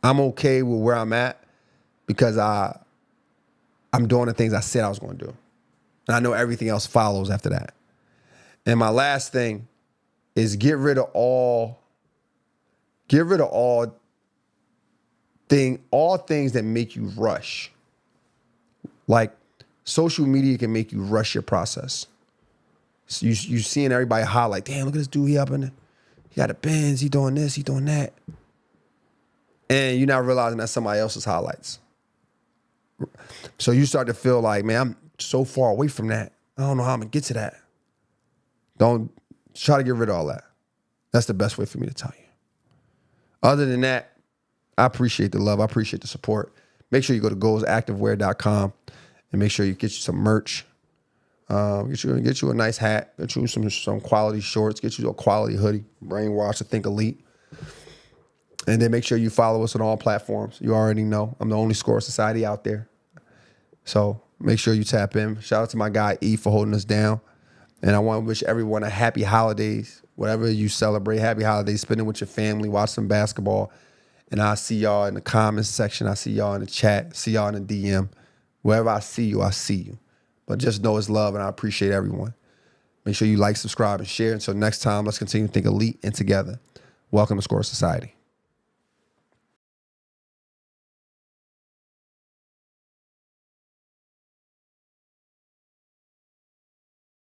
S3: I'm okay with where I'm at because I'm doing the things I said I was going to do. And I know everything else follows after that. And my last thing is get rid of all things that make you rush. Like, social media can make you rush your process. So you seeing everybody highlight, damn, look at this dude, he got a Benz, he doing this, he doing that. And you're not realizing that's somebody else's highlights. So you start to feel like, man, I'm so far away from that. I don't know how I'm gonna get to that. Don't try to get rid of all that. That's the best way for me to tell you. Other than that, I appreciate the love. I appreciate the support. Make sure you go to goalsactivewear.com and make sure you get you some merch. Get you a nice hat. Get you some quality shorts. Get you a quality hoodie. Brainwash to Think Elite. And then make sure you follow us on all platforms. You already know I'm the only Score Society out there. So make sure you tap in. Shout out to my guy E for holding us down. And I want to wish everyone a happy holidays. Whatever you celebrate, happy holidays. Spend it with your family. Watch some basketball. And I'll see y'all in the comments section. I'll see y'all in the chat. See y'all in the DM. Wherever I see you, I see you. But just know it's love, and I appreciate everyone. Make sure you like, subscribe, and share. Until next time, let's continue to think elite and together. Welcome to Score Society.